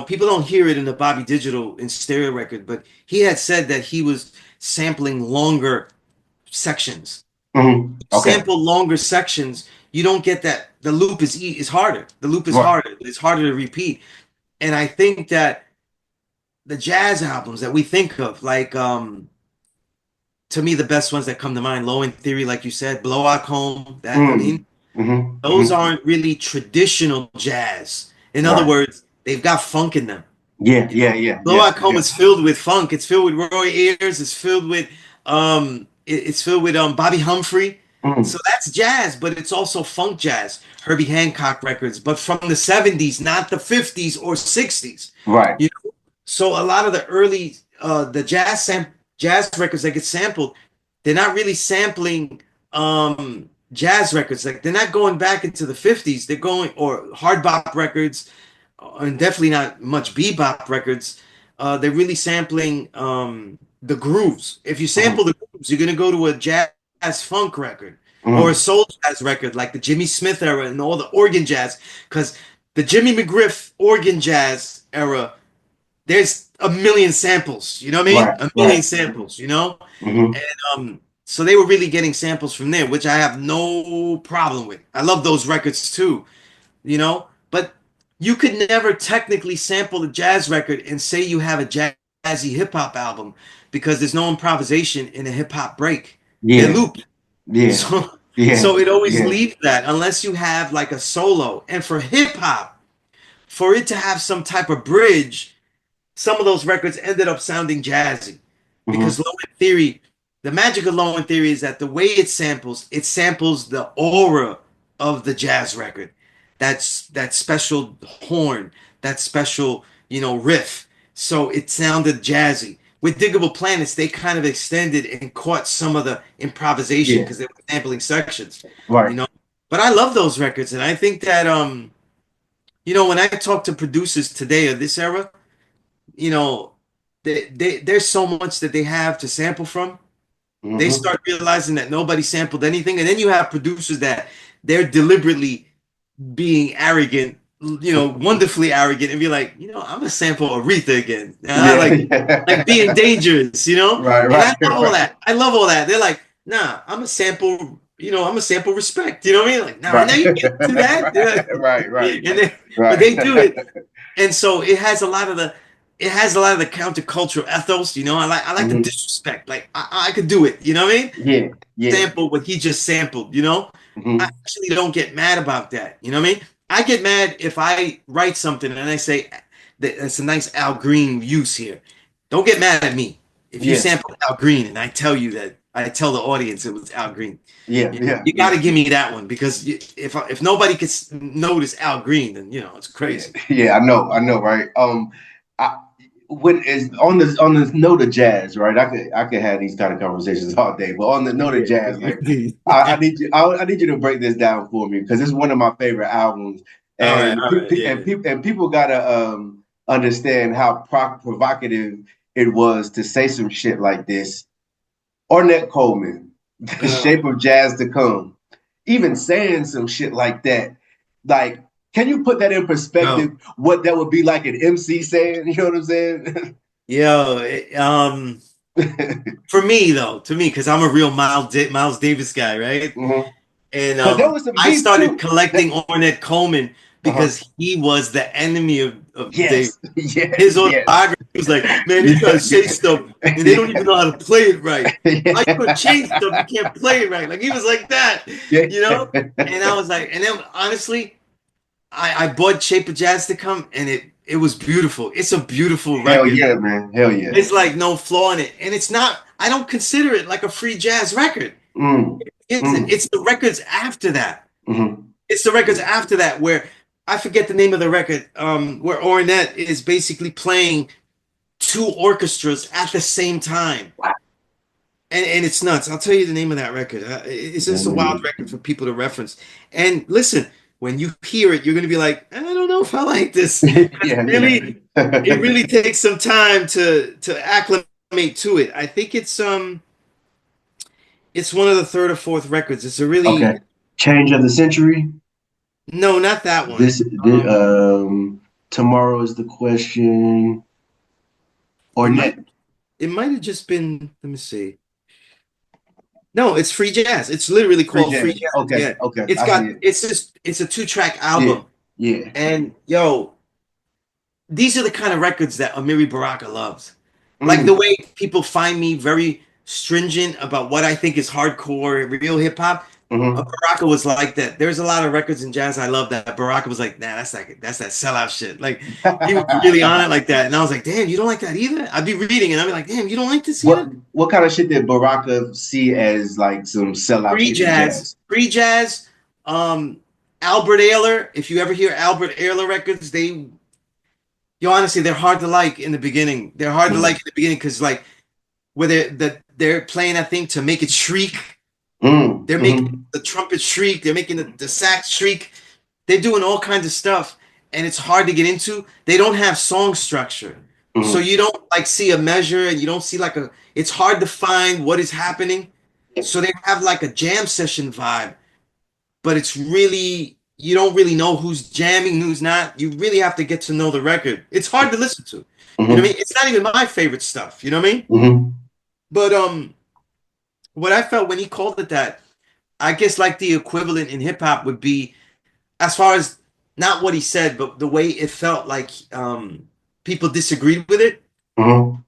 people don't hear it in the Bobby Digital in stereo record, but he had said that he was sampling longer sections. Mm-hmm. Okay. Sample longer sections, you don't get that. The loop is harder. The loop is Right. harder. It's harder to repeat. And I think that the jazz albums that we think of, like to me the best ones that come to mind, Low End Theory, like you said, Blowout Home, that I mean, Mm. Mm-hmm. those Mm-hmm. aren't really traditional jazz. In other Right. words, they've got funk in them. Yeah. Yeah. Yeah. Yeah. Blowout Home Yeah. is filled with funk. It's filled with Roy Ayers. It's filled with it's filled with Bobby Humphrey. So Mm. that's jazz, but it's also funk jazz. Herbie Hancock records, but from the 70s, not the 50s or 60s. Right. You know? So a lot of the early the jazz records that get sampled, they're not really sampling jazz records. Like they're not going back into the 50s. They're going or hard bop records, and definitely not much bebop records. They're really sampling the grooves. If you Mm-hmm. sample the grooves, you're gonna go to a jazz funk record or a Mm-hmm. soul jazz record like the Jimmy Smith era and all the organ jazz. Because the Jimmy McGriff organ jazz era, there's a million samples. You know what I mean? Right. A million Right. samples. You know, Mm-hmm. and so they were really getting samples from there, which I have no problem with. I love those records too. But you could never technically sample a jazz record and say you have a jazzy hip hop album because there's no improvisation in a hip hop break. They're Yeah. looped. Yeah. So Yeah. so it always Yeah. leaves that unless you have like a solo. And for hip hop, for it to have some type of bridge, some of those records ended up sounding jazzy because Mm-hmm. Low End Theory, the magic of Low End Theory is that the way it samples the aura of the jazz record. That's that special horn, that special, riff. So it sounded jazzy. With Diggable Planets, they kind of extended and caught some of the improvisation Yeah. because they were sampling sections, you Right. know. But I love those records, and I think that when I talk to producers today of this era, you know, there's so much that they have to sample from. They Mm-hmm. start realizing that nobody sampled anything, and then you have producers that they're deliberately being arrogant, wonderfully arrogant, and be like, I'm gonna sample Aretha again, Yeah. like being dangerous, Right. and I Right. love all Right. that. I love all that. They're like, nah, I'm a sample. I'm a sample respect. You know what I mean? Like, no, Right. no, you can't do that. Right. Right. and they, but Right. they do it, and so it has a lot of the countercultural ethos. I like the Mhm. disrespect. Like I could do it. You know what I mean? Yeah. Yeah. Sample what he just sampled. I Hmm. actually don't get mad about that. You know what I mean? I get mad if I write something and I say that it's a nice Al Green use here. Don't get mad at me if you Yeah. sample Al Green and I tell you that I tell the audience it was Al Green. Yeah. You, Yeah. you got Yeah. to give me that one because if nobody could notice Al Green, then it's Yeah. crazy. Yeah. I know. Right. I, when is on the note of jazz, right? I could have these kind of conversations all day, but on the note of jazz, like Yeah. I need you, I need you to break this down for me because it's one of my favorite albums, and All right, yeah. people gotta understand how provocative it was to say some shit like this. Ornette Coleman, The Uh, Shape of Jazz to Come, even saying some shit like that, like. Can you put that in perspective? yo, What that would be like an MC saying? You know what I'm saying? yo, for me though, to me, because I'm a real Miles Davis guy, right? Mhm. And Because there was some I beef started too. collecting Ornette Coleman Uh-huh. because he was the enemy of Davis. Yes, yes, His yes. autobiography was like, man, these Yeah, guys say stuff and they don't even know how to play it right. How you gonna yeah. change stuff you can't play it right? Like he was like that, Yeah. you know? And I was like, and then honestly, I bought Shape of Jazz to come, and it was beautiful. It's a beautiful Hell record. yeah, man. Hell yeah. It's like no flaw in it, and it's not. I don't consider it like a free jazz record. Mm, It isn't. mm, It's the records after that. mm-hmm. It's the records after that where I forget the name of the record. Where Ornette is basically playing two orchestras at the same time. Wow. And it's nuts. I'll tell you the name of that record. It's just a wild Mm. record for people to reference. And listen, when you hear it, you're going to be like, I don't know if I like this. Yeah, It yeah. really takes some time to acclimate to it. I think it's one of the third or fourth records. It's a Okay. really Change of the century. no, not that one. This tomorrow is the question. Or It might net. it might have just been. Let me see. No, it's free jazz. It's literally Free called free jazz. jazz. Okay, Yeah, okay. I see it. it's a two-track Yeah, album. yeah. And yo, these are the kind of records that Amiri Baraka loves. Like the Mm, way people find me very stringent about what I think is hardcore, real hip hop. mm-hmm. Baraka was like that. There's a lot of records in jazz I love that Baraka was like, nah, that's that sellout shit. Like he was really on it like that. And I was like, damn, you don't like that either? I'd be reading and I'd be like, damn, you don't like this what either? what kind of shit did Baraka see as like some sellout shit in jazz? Free jazz. Um, Albert Ayler. If you ever hear Albert Ayler records, yo, honestly, they're hard to like in the beginning. They're hard to like Mm, in the beginning because like where they're playing that thing to make it shriek. mm, They're making mm-hmm. the trumpet shriek. They're making the sax shriek. They're doing all kinds of stuff, and it's hard to get into. They don't have song structure, so Mm-hmm. you don't like see a measure, and you don't see like a. It's hard to find what is happening. So they have like a jam session vibe, but it's really you don't really know who's jamming, who's not. You really have to get to know the record. It's hard to listen to. You know what I Mm-hmm. mean? It's not even my favorite stuff. You know what I mean? Mm-hmm. But what I felt when he called it that, I guess like the equivalent in hip hop would be as far as not what he said, but the way it felt like people disagreed with it. Mm-hmm.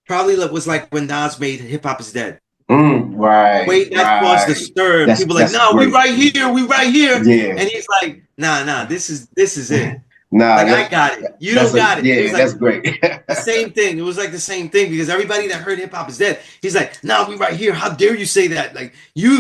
Probably was like when Nas made Hip Hop Is Dead. Mm, right, Way that caused the right. stir, and people like, That's no, great. we right here, Yeah. and he's like, nah, this is it. Nah, Like I got it, you that's don't a got it. It was yeah, like that's great. the same thing. It was like the same thing because everybody that heard Hip Hop Is Dead, he's like, nah, we right here. How dare you say that? Like you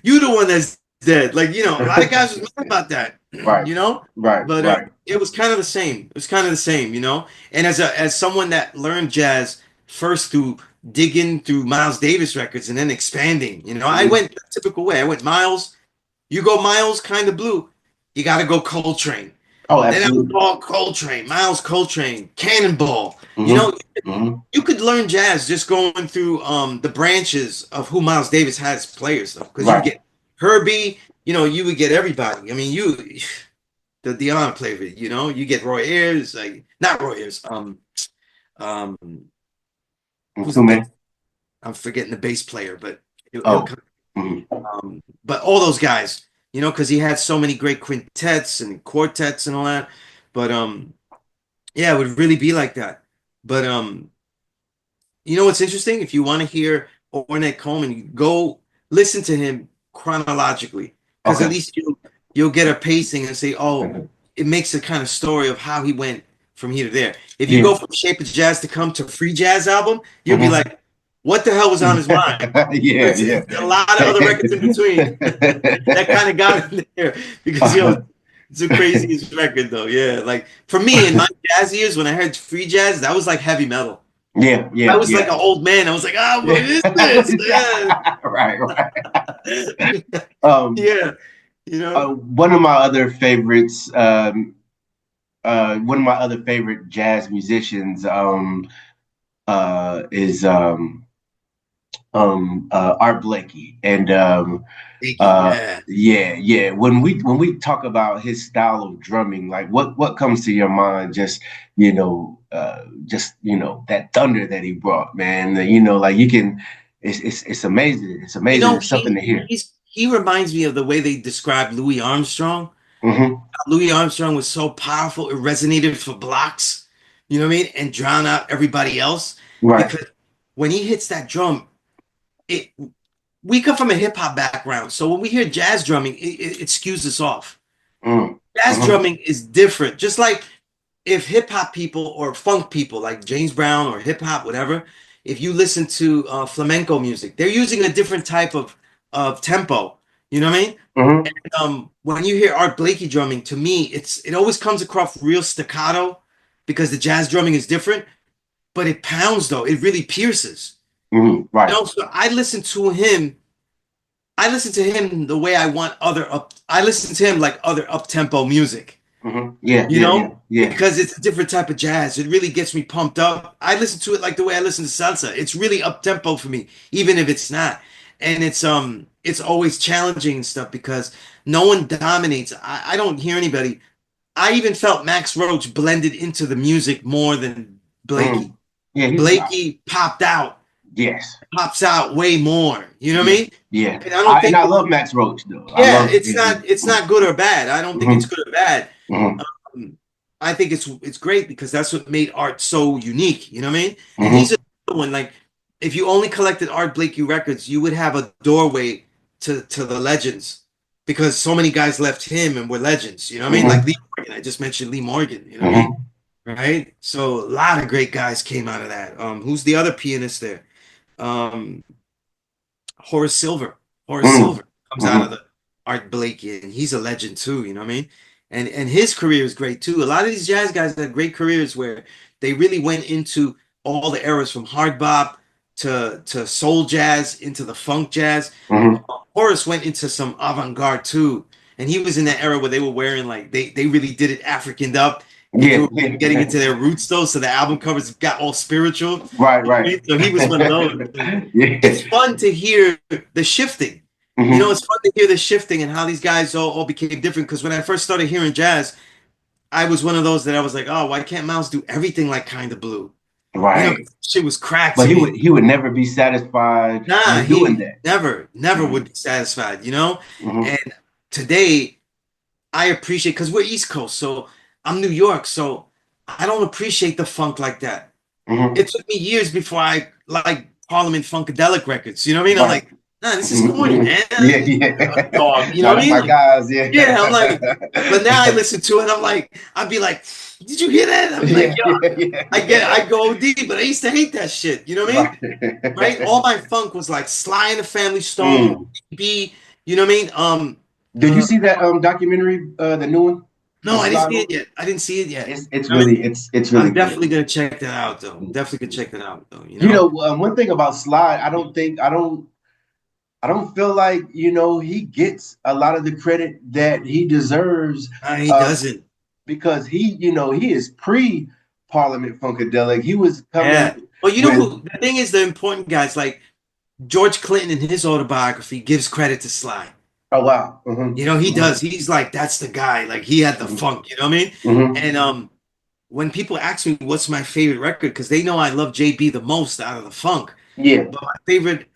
the one that's dead. Like a lot of guys was mad about that, Right, you know. right, But right. it was kind of the same. It was kind of the same, you know. And as someone that learned jazz first through digging through Miles Davis records and then expanding, I Mhm. went the typical way. I went Miles. You go Miles, kind of blue. You got to go Coltrane. Oh, Then I would absolutely. call Coltrane, Miles Coltrane, Cannonball. You Hmm. know, Hmm. you could learn jazz just going through the branches of who Miles Davis had as players, though, because you Right. get Herbie. You would get everybody. I mean, the Dion flavor. You get Roy Ayers, like not Roy Ayers. Um, who's Too the bass? many. I'm forgetting the bass player, but he'll Oh. come. Mhm. But all those guys, because he had so many great quintets and quartets and all that. But yeah, it would really be like that. But you know what's interesting? If you want to hear Ornette Coleman, go listen to him chronologically, because at Okay. least you'll get a pacing and say, oh, it makes a kind of story of how he went from here to there. If you Yeah. go from Shape of Jazz to come to Free Jazz album, you'll be Hmm. like, what the hell was on his mind? Yeah, There's yeah. a lot of other records in between that kind of got in there because it's the craziest record though. Yeah, like for me in my jazz years when I heard free jazz, that was like heavy metal. Yeah, I yeah, was like yeah. an old man. I was like, what Yeah. is this? Right, right. Yeah, Um, yeah, you know. one of my other favorites, one of my other favorite jazz musicians, is Art Blakey, and Yeah. yeah, yeah. When we talk about his style of drumming, like what comes to your mind? Just that thunder that he brought, man. Like you can, it's amazing. It's amazing. It's something to hear. He reminds me of the way they described Louis Armstrong. Hmm. Louis Armstrong was so powerful, it resonated for blocks, you know what I mean? And drown out everybody else. Right. Because when he hits that drum, it we come from a hip hop background. So when we hear jazz drumming, it skews us off. Mm. Jazz drumming is different. Just like if hip hop people or funk people like James Brown or hip hop, whatever, if you listen to flamenco music, they're using a different type of tempo. You know what I mean? Hmm. When you hear Art Blakey drumming, to me, it always comes across real staccato because the jazz drumming is different, but it pounds though. It really pierces. Hmm. You Right. know, so I listen to him. I listen to him the way I want other up. I listen to him like other up tempo music. Hmm. Yeah, You yeah, yeah, know, yeah. because it's a different type of jazz. It really gets me pumped up. I listen to it like the way I listen to salsa. It's really up tempo for me, even if it's not. And it's always challenging and stuff because no one dominates. I don't hear anybody. I even felt Max Roach blended into the music more than Blakey. Mm. Yeah, he's Blakey yes, pops out way more. You know what I yeah, mean? yeah. And I don't And think I love Max Roach though. I yeah, love yeah, yeah. it's not good or bad. I don't think it's Hmm. good or bad. Hmm. Um, I think it's great because that's what made art so unique. You know what I mean? And he's Hmm. another one. Like if you only collected Art Blakey records, you would have a doorway to the legends because so many guys left him and were legends. You know what I mean? Like Hmm. Lee Morgan. I just mentioned Lee Morgan. You know what I mean? Hmm. Right? So a lot of great guys came out of that. Who's the other pianist there? Um, Horace Silver. Horace Hmm. Silver comes out of Hmm. the Art Blakey, and he's a legend too. You know what I mean? And his career is great too. A lot of these jazz guys had great careers where they really went into all the eras from hard bop to soul jazz into the funk jazz. Hmm. Horace went into some avant-garde too, and he was in that era where they were wearing like they really did it Africaned up, and they Yeah, were getting yeah. into their roots though. So the album covers got all spiritual. Right, You know what I right. mean? So he was one of those. And Yeah. it's fun to hear the shifting. You know, Hmm. it's fun to hear the shifting and how these guys all became different. Because when I first started hearing jazz, I was one of those that I was like, oh, why can't Miles do everything like Kind of Blue? You know, Right. 'cause shit was cracked But to me. he would never be satisfied Nah, with doing he that. never Hmm. would be satisfied, you know? Hmm. And today I appreciate because we're East Coast, so I'm New York, so I don't appreciate the funk like that. Hmm. It took me years before I like Parliament Funkadelic records. You know what I mean? I'm Right. like, nah, this is corny, Hmm. man. Yeah, Dog. yeah. You know No, what I that's mean? my Like, guys. Yeah. yeah, I'm like, but now I listen to it, I'm like, I'd be like, did you hear that? I'd be like, Yeah, yo, yeah, yeah, I yeah. go OD, but I used to hate that shit. You know what I mean? Right. Right? All my funk was like Sly and the Family Stone, Mm. B, you know what I mean? Did you Uh, see that documentary, the new one no, with I didn't see it Sligo? yet. I didn't see it yet. It's You know what I really mean? it's really I'm good. definitely gonna check that out though. Definitely gonna check that out though, you You know? know, one thing about Sly, I don't feel like he gets a lot of the credit that he deserves, He uh, doesn't. because he is pre Parliament Funkadelic. He was coming Yeah. Well, you know with who the thing is, the important guys like George Clinton in his autobiography gives credit to Sly. oh wow. Hmm. You know, he Hmm. does. He's like, that's the guy. Like he had the funk, you know what I mean? Hmm. And when people ask me what's my favorite record, because they know I love JB the most out of the funk. Yeah. But my favorite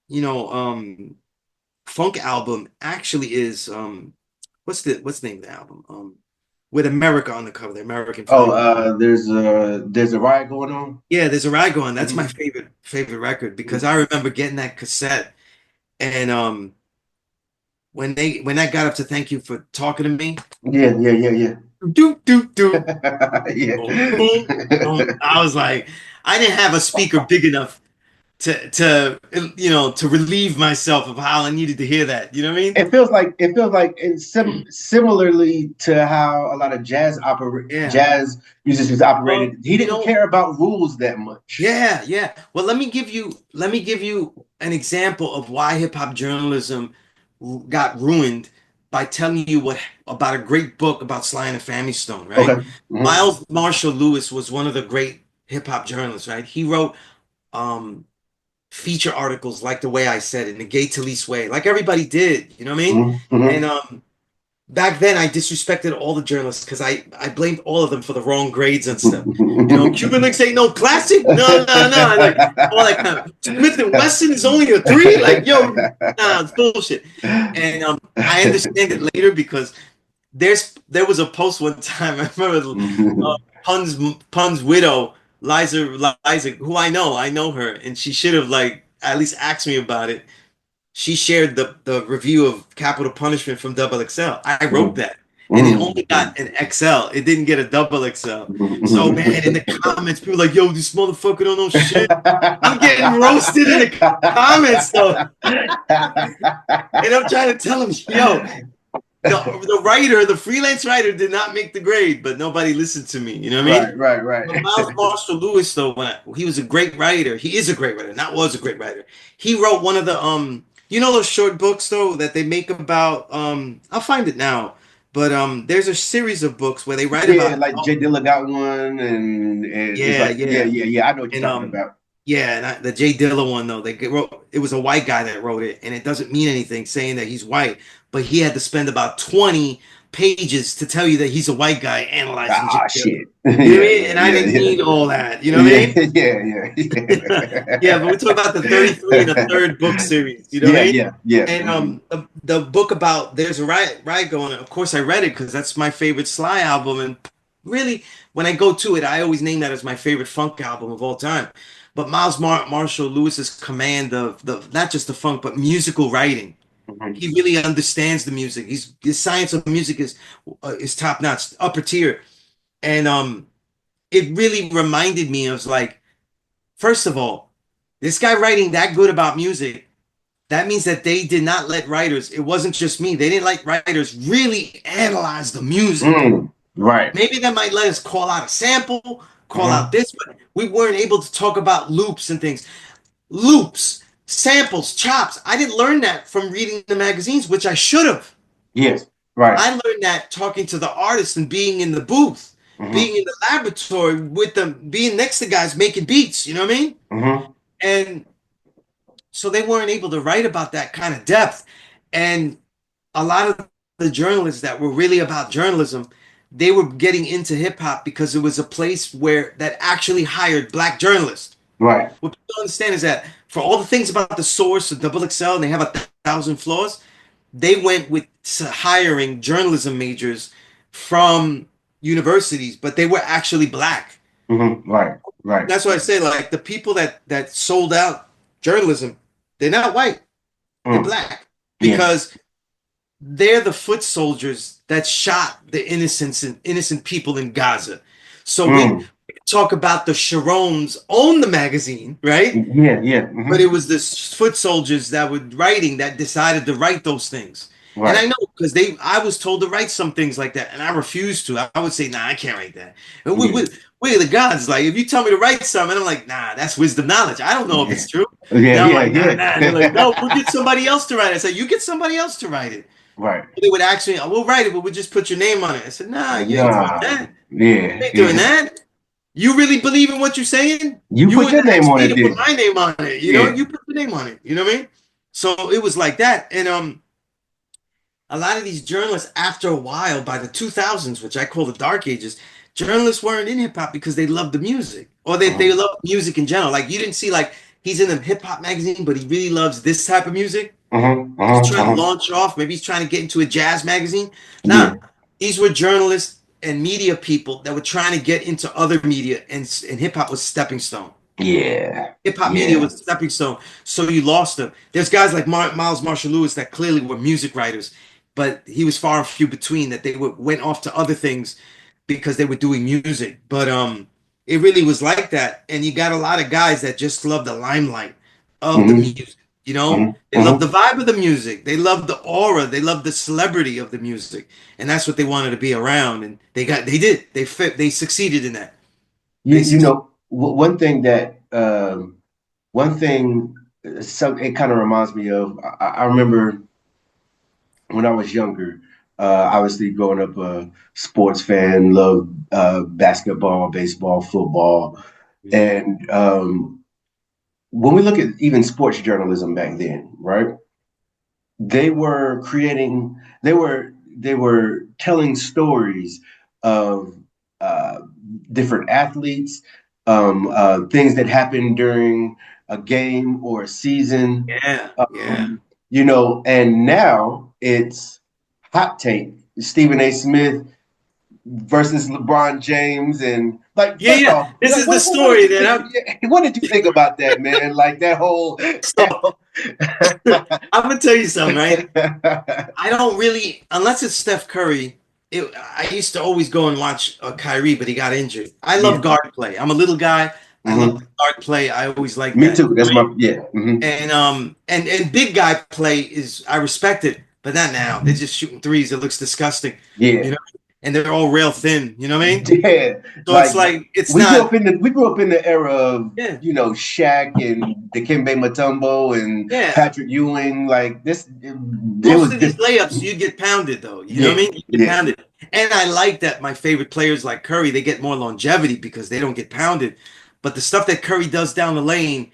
you know, funk album actually is what's the name of the album? With America on the cover, the American Oh, flag. there's a riot going on. Yeah, there's a rag on. That's my Hmm. favorite record because I remember getting that cassette and when that got up to thank you for talking to me, Yeah, yeah, yeah, yeah. do do do Yeah. boom, boom, boom. I was like, I didn't have a speaker big enough to to relieve myself of how I needed to hear that. You know what I mean? It feels like it's similarly to how a lot of Yeah. jazz musicians Well, operated. He you didn't know, care about rules that much. yeah, yeah. Well, let me give you an example of why hip hop journalism got ruined by telling you what about a great book about Sly and the Family Stone, right? Okay. Hmm. Miles Marshall Lewis was one of the great hip hop journalists, right? He wrote um feature articles like the way I said it, in the Gay Talese way, like everybody did, you know what I mean? Hmm. Hmm. And back then I disrespected all the journalists because I blamed all of them for the wrong grades and stuff. You know, Cuban Links ain't no classic. No, no, no. I like all that kind of Smith and Wesson is only a three. Like, yo, nah, it's bullshit. And I understand it later because there was a post one time. I remember Pun's widow, Liza, who I know her, and she should have like at least asked me about it. she shared the review of Capital Punishment from Double XL. I wrote Mhm. that, and it only Mhm. got an XL. It didn't get a double XL. So man, in the Mhm. comments, people were like, "Yo, this motherfucker don't know shit." I'm getting roasted in the comments though, and I'm trying to tell him, "Yo, the writer, the freelance writer, did not make the grade, but nobody listened to me." You know what I Right, mean? right, But right. Miles Marshall Lewis, though, he was a great writer. He is a great writer. Not was a great writer. He wrote one of the you know those short books though that they make about I'll find it now. But there's a series of books where they write Yeah, about like Jay Dilla got one, and it's yeah, like, yeah, yeah. yeah, yeah. I know what you're And talking about. yeah, and the Jay Dilla one though, wrote it was a white guy that wrote it, and it doesn't mean anything saying that he's white, but he had to spend about 20 pages to tell you that he's a white guy analyzing Jay Ah, Dilla. shit. You know what I Yeah, mean? yeah, And I yeah, didn't yeah, need all that. You know what I yeah, mean? yeah, Yeah, but we talk about the 33 and a yeah, third book series. You know what yeah, I mean? yeah, yeah. And the book about there's a riot going. Of course, I read it because that's my favorite Sly album. And really, when I go to it, I always name that as my favorite funk album of all time. But Marshall Lewis's command of the not just the funk but musical writing. Mhm. He really understands the music. His science of music is top notch, upper tier. And it really reminded me of like, first of all, this guy writing that good about music, that means that they did not let writers, it wasn't just me, they didn't let writers really analyze the music. Right. Maybe they might let us call out a sample, call out Mhm. this, but we weren't able to talk about loops and things. Loops, samples, chops. I didn't learn that from reading the magazines, which I should have. Yes. Right. I learned that talking to the artists and being in the booth, being Mhm. in the laboratory with them, being next to guys making beats. You know what I mean? Mhm. And so they weren't able to write about that kind of depth. And a lot of the journalists that were really about journalism, they were getting into hip hop because it was a place where that actually hired black journalists. Right. What people don't understand is that for all the things about the source of Double XL, and they have 1,000 flaws, they went with hiring journalism majors from universities, but they were actually black. Right. Right. That's why I say, like, the people that sold out journalism, they're not white, they're Mm. black Yeah. because they're the foot soldiers that shot the innocent people in Gaza. So Mm. we talk about the Sharon's own the magazine, right? Yeah. Yeah. But it was the foot soldiers that were writing that decided to write those things. And I Right. know because I was told to write some things like that, and I refused to. I would say, nah, I can't write that. And Yeah. we're the gods. Like, if you tell me to write something, I'm like, nah, that's wisdom knowledge. I don't know if Yeah. it's true. Yeah. And I'm Yeah. like, nah, nah. And they're like, Yeah. no, we'll get somebody else to write it. I said, you get somebody else to write it. Right. They would actually, we'll write it, but we'll just put your name on it. I said, nah, you ain't doing Nah. that. You Yeah. ain't doing Yeah. that. You really believe in what you're saying? You You put your wouldn't name ask on me it, to put did my name on it. You know, you? you put the name on it. You know what I mean? So it was like that. And a lot of these journalists, after a while, by the 2000s, which I call the dark ages, journalists weren't in hip hop because they loved the music or they Yeah. loved music in general. Like, you didn't see like he's in a hip hop magazine, but he really loves this type of music. He's trying to launch off. Maybe he's trying to get into a jazz magazine. Nah, Yeah. these were journalists and media people that were trying to get into other media, and hip hop was stepping stone. Yeah. Hip hop media Yeah. was a stepping stone, so you lost them. There's guys like Miles Marshall Lewis that clearly were music writers, but he was far and few between that went off to other things because they were doing music. But it really was like that, and you got a lot of guys that just love the limelight of the Hmm. music. You know, Hmm. they love Hmm. the vibe of the music, they love the aura, they love the celebrity of the music, and that's what they wanted to be around. And they did, they succeeded in that. You They you succeeded. know one thing that one thing some it kind of reminds me of. I remember when I was younger. Obviously, growing up a sports fan, loved basketball, baseball, football, and when we look at even sports journalism back then, right? They were creating they were telling stories of uh, different athletes, things that happened during a game or a season, Yeah, yeah. um, and now it's hot take Stephen A. Smith versus LeBron James and Like, Yeah, first yeah. off, This like, is the what did story you that think? I'm. What did you think about that, man? Like that whole. So I'm gonna tell you something, right? I don't really, unless it's Steph Curry. I used to always go and watch Kyrie, but he got injured. I love Yeah. guard play. I'm a little guy. I love Hmm. guard play. I always like Me that. too. That's my yeah. Hmm. And big guy play is I respect it, but not now. They're just shooting threes. It looks disgusting, Yeah. you know. And they're all rail thin. You know what I mean? Yeah. So it's Like like it's not. we grew up in the era of Yeah, Shaq and Dikembe Mutombo and yeah. Patrick Ewing. Like this, it Most was of these different. layups, you get pounded though. You know what Yeah. I mean? You get Yeah. pounded. And I like that my favorite players like Curry, they get more longevity because they don't get pounded. But the stuff that Curry does down the lane,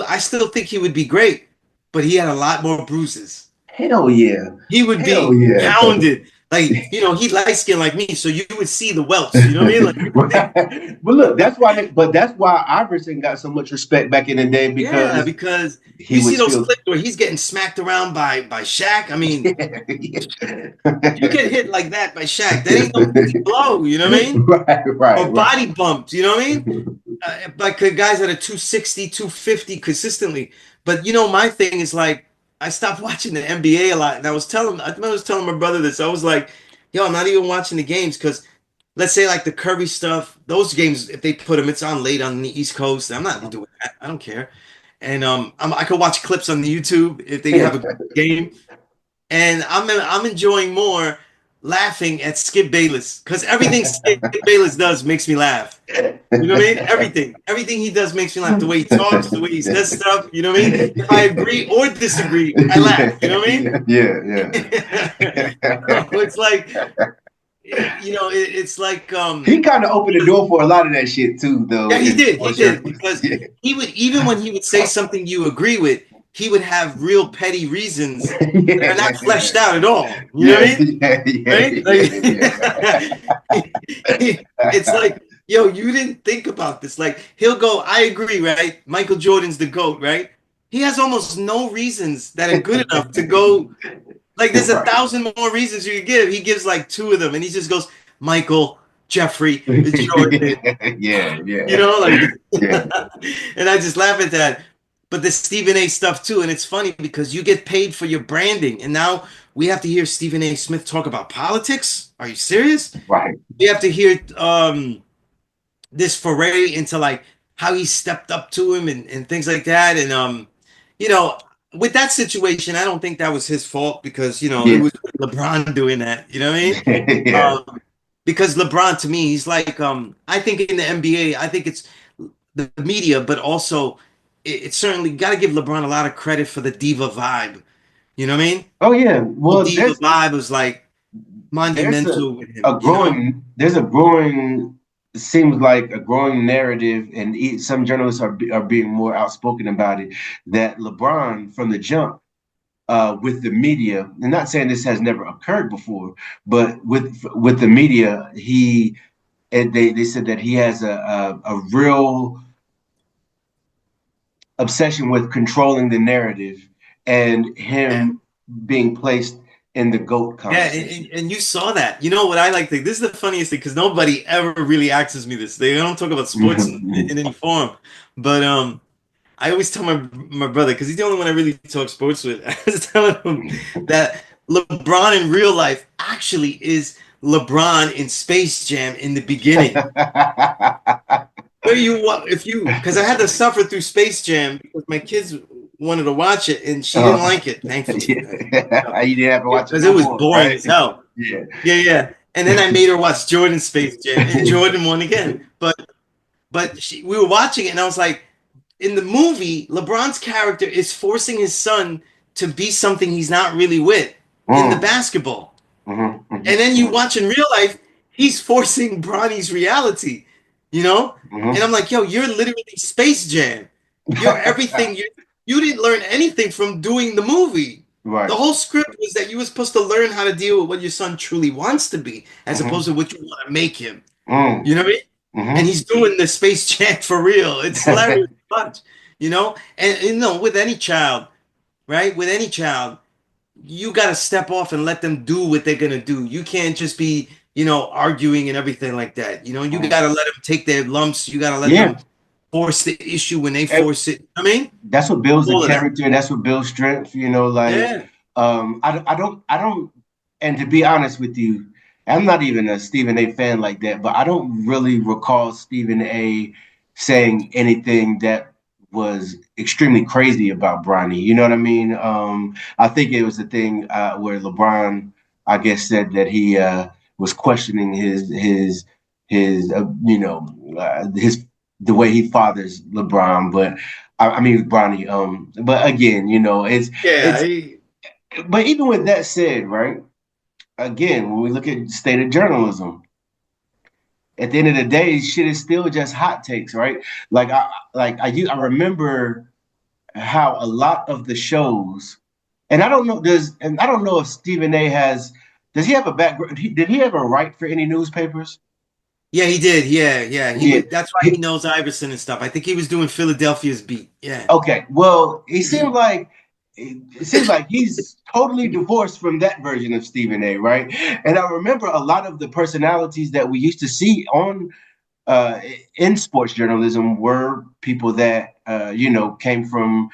I still think he would be great, but he had a lot more bruises. Hell yeah. He would Hell be yeah. pounded. Like, he light skinned like me, so you would see the welts. You know what I mean? Like you would think, Right. But look, that's why Iverson got so much respect back in the day yeah, because because he you see would those still clips where he's getting smacked around by Shaq. I mean, you get hit like that by Shaq, that ain't no easy blow, you know what I mean? right, Or right, right. body bumped, you know what I mean? Like the guys that are 260, 250 consistently. But my thing is like I stopped watching the NBA a lot, and I was telling my brother this. I was like, yo, I'm not even watching the games because let's say like the Curry stuff, those games, if they put them, it's on late on the East Coast. I'm not doing that. I don't care. And I could watch clips on the YouTube if they have a good game. And I'm enjoying more laughing at Skip Bayless because everything Skip Bayless does makes me laugh. You know what I mean? Everything he does makes me laugh. The way he talks, the way he says stuff. You know what I mean? If I agree or disagree, I laugh. You know what I mean? Yeah, It's like it's like he kind of opened the door for a lot of that shit too, though. yeah, he In did. on He did shows. because Yeah, he would even when he would say something you agree with, he would have real petty reasons that are not fleshed out at all. You know what I yeah, mean? yeah, yeah, Right? yeah, yeah. It's like, yo, you didn't think about this. Like, he'll go, I agree, right? Michael Jordan's the GOAT, right? He has almost no reasons that are good enough to go. Like, there's a Right. thousand more reasons you could give. He gives like two of them, and he just goes, Michael, Jeffrey, Jordan, Yeah, like, yeah, yeah. and I just laugh at that. But the Stephen A stuff too, and it's funny because you get paid for your branding, and now we have to hear Stephen A. Smith talk about politics. Are you serious? Right. We have to hear this foray into like how he stepped up to him and things like that. And you know, with that situation, I don't think that was his fault because it Yeah, was LeBron doing that. You know what I mean? yeah. Because LeBron to me, he's like I think in the NBA, I think it's the media, but also it's certainly got to give LeBron a lot of credit for the diva vibe. You know what I mean? Oh yeah. The Well, diva vibe was like there's monumental with him. there's a growing it seems like a growing narrative, and some journalists are being more outspoken about it. That LeBron from the jump with the media, and not saying this has never occurred before, but with the media, they said that he has a real obsession with controlling the narrative and Yeah. him being placed in the GOAT Yeah, conversation. and you saw that. You know what I like? This is the funniest thing because nobody ever really asks me this. They don't talk about sports in any form. But I always tell my brother because he's the only one I really talk sports with. I was telling him that LeBron in real life actually is LeBron in Space Jam in the beginning. Where if you because I had to suffer through Space Jam because my kids wanted to watch it and she didn't Oh, like it, thankfully, yeah. You didn't have to watch it because it no was more, boring right? as hell. Yeah. Yeah, yeah. And then I made her watch Jordan Space Jam, and Jordan won again. But we were watching it, and I was like, in the movie, LeBron's character is forcing his son to be something he's not really with in the Mm, basketball. mhm, And mhm, then you mhm, watch in real life, he's forcing Bronny's reality, you know? And I'm mhm. like, yo, you're literally Space Jam. You're everything. You didn't learn anything from doing the movie. The Right. whole script was that you were supposed to learn how to deal with what your son truly wants to be, as opposed Mhm, to what you want to make him. mm, You know what I mean? And mhm. he's doing the Space Jam for real. It's hilarious to watch. And with any child, right? With any child, you got to step off and let them do what they're gonna do. You can't just be arguing and everything like that. You Mhm. got to let them take their lumps. You got to let Yeah. them force the issue when they force it. I mean, That's what builds the all of that. character. That's what builds strength. Like Yeah. I don't. And to be honest with you, I'm not even a Stephen A. fan like that. But I don't really recall Stephen A. saying anything that was extremely crazy about Bronny. You know what I mean? I think it was the thing where LeBron, I guess, said that he was questioning his the way he fathers LeBron, but I mean Bronny. But again, Yeah. it's. But even with that said, right? Again, when we look at state of journalism, at the end of the day, shit is still just hot takes, right? I remember how a lot of the shows, and I don't know if Stephen A. does he have a background? Did he ever write for any newspapers? Yeah, he did. Yeah, yeah. He Yeah. was. That's why he knows Iverson and stuff. I think he was doing Philadelphia's beat. Yeah. Okay, well, it seems like he's totally divorced from that version of Stephen A. Right? And I remember a lot of the personalities that we used to see on in sports journalism were people that came from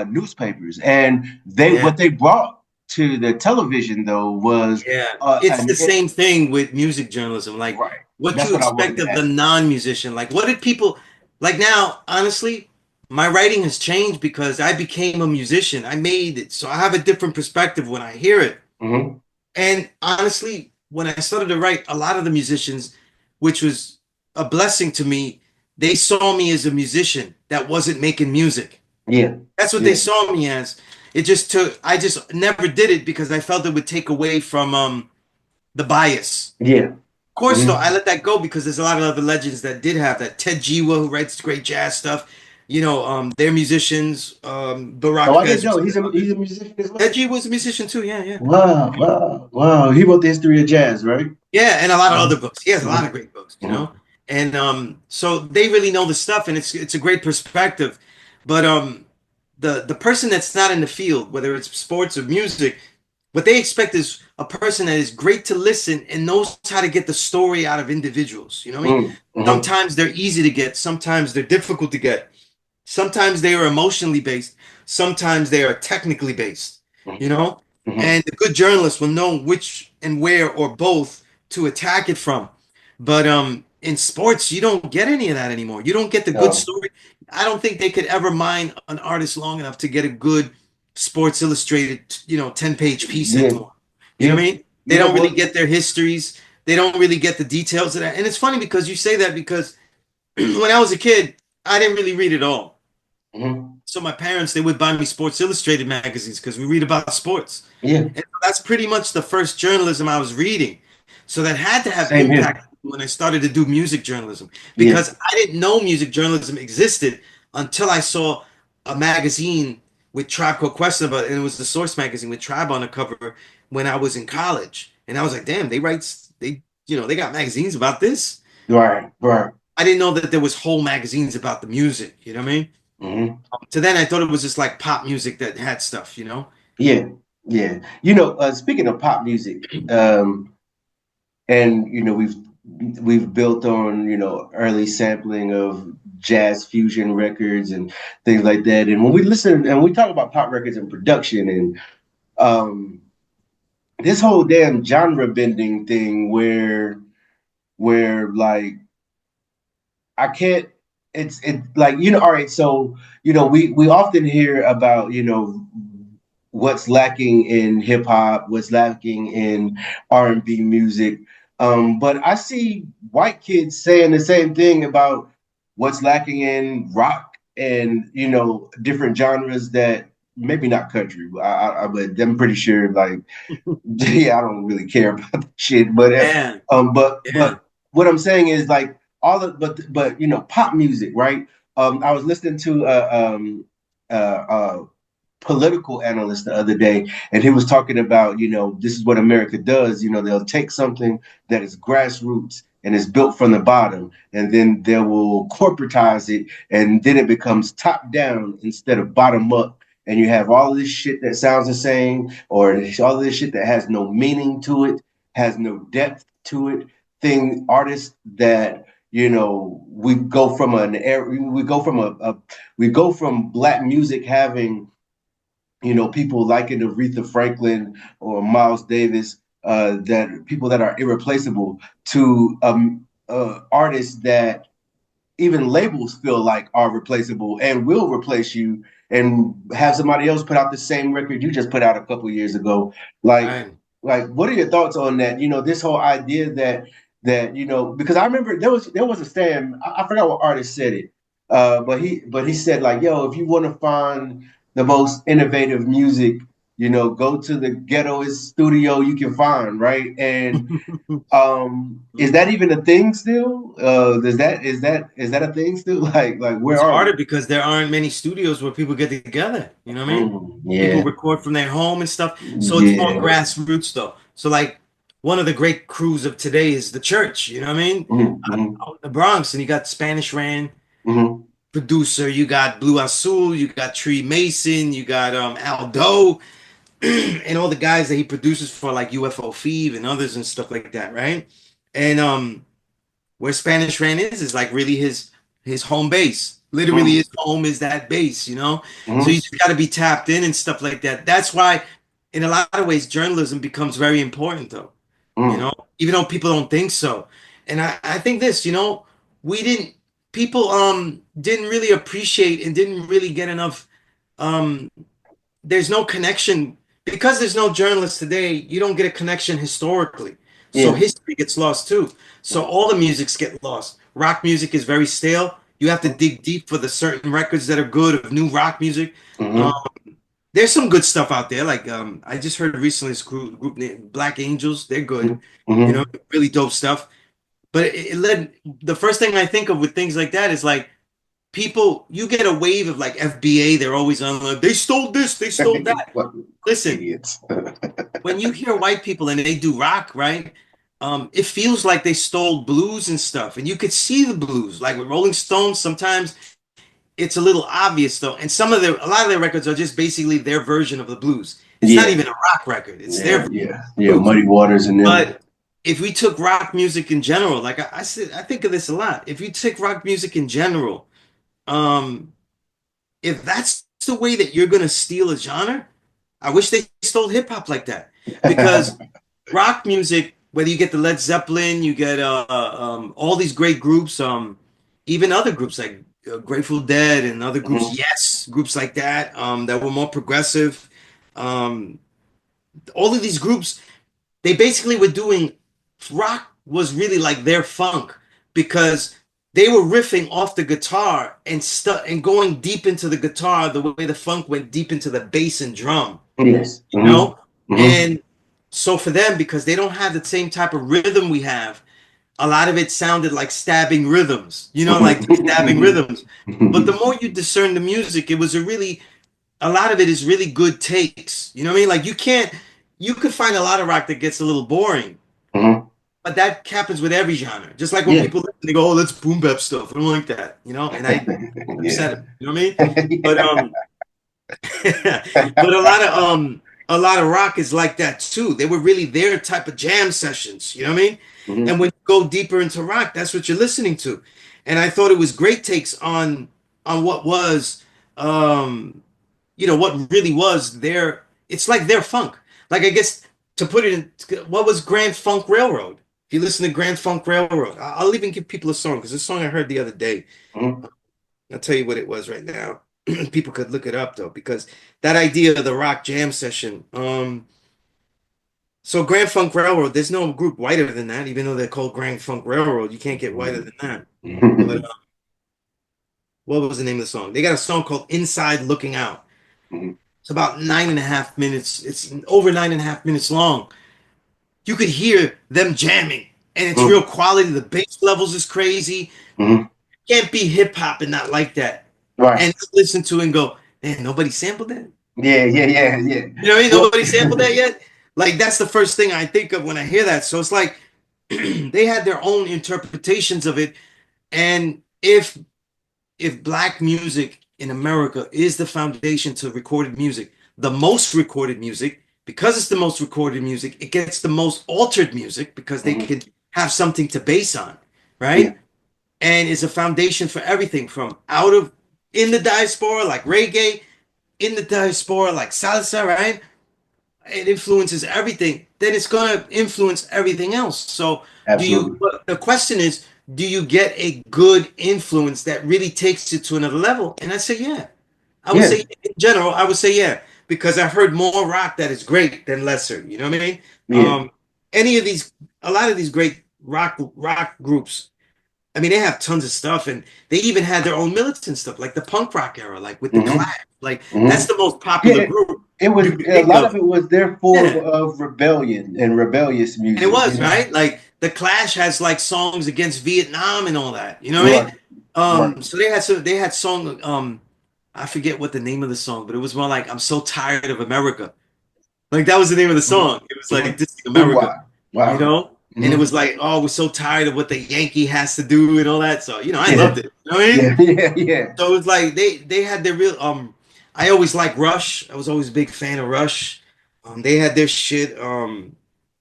newspapers, and they Yeah. what they brought to the television though was Yeah, it's the an same thing with music journalism. Like, right. what That's you what I wanted expect to of the ask. non-musician. Like, what did people like now? Honestly, my writing has changed because I became a musician. I made it, so I have a different perspective when I hear it. Hmm. And honestly, when I started to write, a lot of the musicians, which was a blessing to me, they saw me as a musician that wasn't making music. Yeah, That's what they yeah, saw me as. It just took. I just never did it because I felt it would take away from the bias. yeah. Of course, though, Hmm. I let that go because there's a lot of other legends that did have that. Ted Jiwa, who writes great jazz stuff, they're musicians. Oh, I Baraka, didn't as you know said. he's a musician as Ted well. Jiwa was a musician too. Yeah, yeah, Wow, wow, wow. He wrote the history of jazz, right? yeah, and a lot of Hmm. other books. He has a lot Hmm. of great books, Hmm. and so they really know the stuff, and it's a great perspective. But the person that's not in the field, whether it's sports or music, what they expect is a person that is great to listen and knows how to get the story out of individuals. You know what I mean? Hmm. Sometimes they're easy to get, sometimes they're difficult to get. Sometimes they are emotionally based, sometimes they are technically based, you Hmm. know? Hmm. And the good journalist will know which and where or both to attack it from. But in sports, you don't get any of that anymore. You don't get the good No. story. I don't think they could ever mine an artist long enough to get a good Sports Illustrated, 10-page piece Yeah, anymore. You know yeah, what I mean? They yeah. don't really Well, get their histories. They don't really get the details of that. And it's funny because you say that because when I was a kid, I didn't really read it all. mhm. So my parents, they would buy me Sports Illustrated magazines because we read about sports. Yeah, And that's pretty much the first journalism I was reading. So that had to have same here. impact when I started to do music journalism Yeah, because I didn't know music journalism existed until I saw a magazine with Tribe Called Quest about it, and it was the Source magazine with Tribe on the cover when I was in college. And I was like, damn, they got magazines about this. right, right. I didn't know that there was whole magazines about the music, you know what I mean? Hmm. To then I thought it was just like pop music that had stuff. Yeah, yeah. Speaking of pop music, and we've built on early sampling of jazz fusion records and things like that. And when we listen and we talk about pop records and production and um, this whole damn genre bending thing, where like I can't. It's like All right. So we often hear about what's lacking in hip hop, what's lacking in R&B music. But I see white kids saying the same thing about what's lacking in rock and different genres that maybe not country, but I'm pretty sure like yeah, I don't really care about the shit. But Yeah, yeah. but what I'm saying is like all of but pop music, right? I was listening to a political analyst the other day, and he was talking about this is what America does. They'll take something that is grassroots and is built from the bottom, and then they will corporatize it, and then it becomes top down instead of bottom up. And you have all this shit that sounds the same, or all this shit that has no meaning to it, has no depth. to it thing, artists that we go from an era, we go from we go from black music having people like an Aretha Franklin or Miles Davis, that people that are irreplaceable, to artists that even labels feel like are replaceable and will replace you and have somebody else put out the same record you just put out a couple years ago. Like, Right. what are your thoughts on that? This whole idea that because I remember there was a stand. I forgot what artist said it, but he said like, yo, if you want to find the most innovative music, go to the ghettoest studio you can find, right? And is that even a thing still? Is that a thing still? Like where It's are we? harder because there aren't many studios where people get together. You know what I mean? People Yeah, record from their home and stuff. So it's more yeah. grassroots though. So like one of the great crews of today is the church. You know what I mean? Mm-hmm, Out in the Bronx, and you got Spanish Ran mm-hmm, producer, you got Blue Azul, you got Tree Mason, you got Aldo, and all the guys that he produces for like UFO Feeve and others and stuff like that, right? And where Spanish Ran is like really his home base. Literally, mm-hmm, his home is that base, you know. So you mm-hmm. just got to be tapped in and stuff like that. That's why, in a lot of ways, journalism becomes very important, though. You Mm. know, even though people don't think so. And I think this, we didn't people didn't really appreciate and didn't really get enough um there's no connection because there's no journalists today. You don't get a connection historically, so Yeah. history gets lost too. So all the musics get lost. Rock music is very stale. You have to dig deep for the certain records that are good of new rock music. Um, Mm-hmm, there's some good stuff out there. Like I just heard recently this group named Black Angels. They're good. You know, mm-hmm. really dope stuff. But it led the first thing I think of with things like that is like people. You get a wave of like FBA. They're always on. Like, they stole this. They stole that. What Listen, idiots? when you hear white people and they do rock, right? It feels like they stole blues and stuff, and you could see the blues. Like with Rolling Stones, sometimes it's a little obvious though, and a lot of their records are just basically their version of the blues. It's not Yeah, even a rock record; it's their yeah, version yeah, of yeah. the blues. Muddy Waters and them. But if we took rock music in general, like I said, I think of this a lot. If you take rock music in general, um, if that's the way that you're gonna steal a genre, I wish they stole hip hop like that because rock music, whether you get the Led Zeppelin, you get all these great groups, even other groups like Grateful Dead and other groups, Mhm, yes, groups like that that were more progressive. Um, all of these groups, they basically were doing rock was really like their funk because they were riffing off the guitar and going deep into the guitar the way the funk went deep into the bass and drum, yes. you know? Hmm. And so for them, because they don't have the same type of rhythm we have, a lot of it sounded like stabbing rhythms, like stabbing rhythms. But the more you discern the music, it was a lot of it is really good takes. You know what I mean? Like you could find a lot of rock that gets a little boring, Hmm. but that happens with every genre. Just like when Yeah. people listen, they go, "Oh, that's boom bap stuff." I don't like that, and I Yeah. upset them. You know what I mean? But but a lot of rock is like that too. They were really their type of jam sessions, you know what I mean? And Hmm. when you go deeper into rock, that's what you're listening to. And I thought it was great takes on what was um what really was their it's like their funk. Like I guess to put it in what was Grand Funk Railroad? If you listen to Grand Funk Railroad, I'll even give people a song because this song I heard the other day. Hmm. I'll tell you what it was right now. People could look it up though, because that idea of the rock jam session. So Grand Funk Railroad, there's no group whiter than that, even though they're called Grand Funk Railroad. You can't get whiter than that. But what was the name of the song? They got a song called Inside Looking Out. It's about 9.5 minutes. It's over 9.5 minutes long. You could hear them jamming, and it's real quality. The bass levels is crazy. Hmm. Can't be hip hop and not like that. Right. And listen to it and go, man, nobody sampled that. Yeah, yeah, yeah, yeah. You know what I mean? Well, Nobody sampled that yet. Like that's the first thing I think of when I hear that. So it's like they had their own interpretations of it. And if black music in America is the foundation to recorded music, the most recorded music, because it's the most recorded music, it gets the most altered music because they Hmm. can have something to base on, Yeah, right? And is a foundation for everything from out of in the diaspora like reggae, in the diaspora like salsa, right? It influences everything, then it's going to influence everything else. So, do you, absolutely. but the question is, do you get a good influence that really takes it to another level? And I say, yeah. I would Yeah, say, in general, I would say, yeah, because I've heard more rock that is great than lesser. You know what I mean? yeah. Um, any of these, a lot of these great rock groups, I mean, they have tons of stuff, and they even had their own militant stuff, like the punk rock era, like with the Hmm. Clash. Like Hmm. that's the most Yeah, popular group it was you can a think lot of of. it was their form Yeah, of rebellion and rebellious and it music. You was know, right. Like the Clash has like songs against Vietnam and all that. You know what I mean? right, right. So they had some. They had song. I forget what the name of the song, but it was more like "I'm so tired of America." Like that was the name of the Hmm. song. It was like Hmm. "Dissing America," Wow, you wow. know. And it Hmm. was like, oh, we're so tired of what the Yankee has to do and all that. So I Yeah, loved it. You know what I mean? yeah, yeah, yeah. So it was like they had their real. I always liked Rush. I was always a big fan of Rush. They had their shit.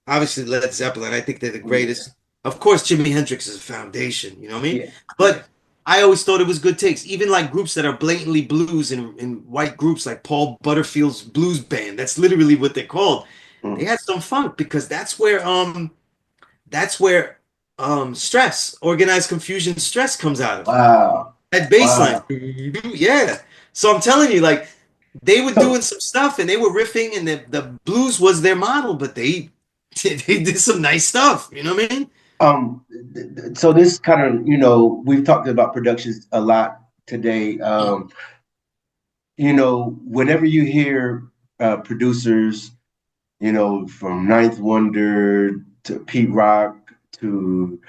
Obviously Led Zeppelin. I think they're the Yeah, greatest. Of course, Jimi Hendrix is a foundation. You know what I mean? yeah, yeah. But I always thought it was good takes. Even like groups that are blatantly blues and white groups like Paul Butterfield's blues band. That's literally what they're called. They Mm. had some funk because that's where stress, organized confusion stress comes out of. Wow, That bass line. wow. Yeah. So I'm telling you, like they were doing So, some stuff and they were riffing and the blues was their model, but they they did some nice stuff. You know what I mean? so this kind of, we've talked about productions a lot today. Whenever you hear producers, from Ninth Wonder to Pete Rock to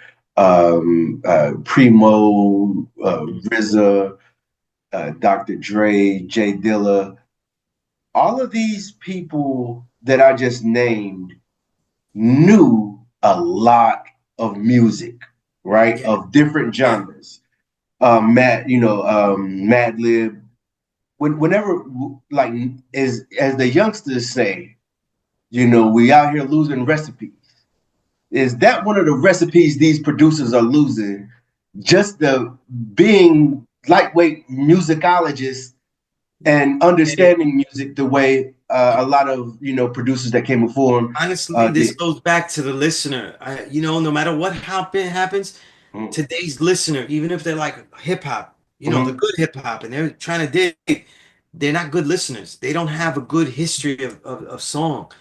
Primo, RZA, Dr. Dre, Jay Dilla, all of these people that I just named knew a lot of music, right? Yeah. Of different Yeah. genres. Mad Lib. Whenever, like, as the youngsters say, we out here losing recipes. Is that one of the recipes these producers are losing? Just the being lightweight musicologists and understanding music the way a lot of producers that came before them Honestly, this did. goes back to the listener. No matter what happens, Mm-hmm. today's listener, even if they're like hip hop, the Mm-hmm. good hip hop, and they're trying to dig, they're not good listeners. They don't have a good history of song.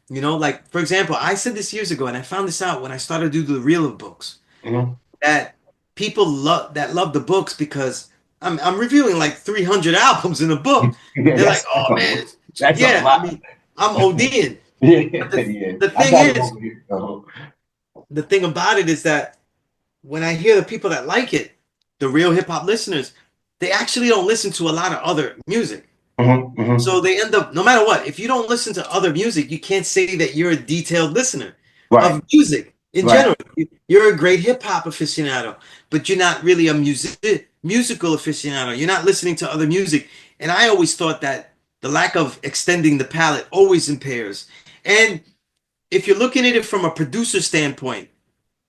Like for example, I said this years ago, and I found this out when I started to do the reel of books Mm-hmm. that people love the books because I'm reviewing like 300 albums in a book. Yeah, They're like, oh man, that's a yeah. I lot. mean, I'm ODing. Yeah, But yeah. the I thing got it is, over here. the thing about it is that when I hear the people that like it, the real hip hop listeners, they actually don't listen to a lot of other music. Mm-hmm. Mm-hmm. So they end up, no matter what, if you don't listen to other music, you can't say that you're a detailed listener Right, of music in right. general. You're a great hip hop aficionado, but you're not really a musical aficionado. You're not listening to other music. And I always thought that the lack of extending the palette always impairs. And if you're looking at it from a producer standpoint,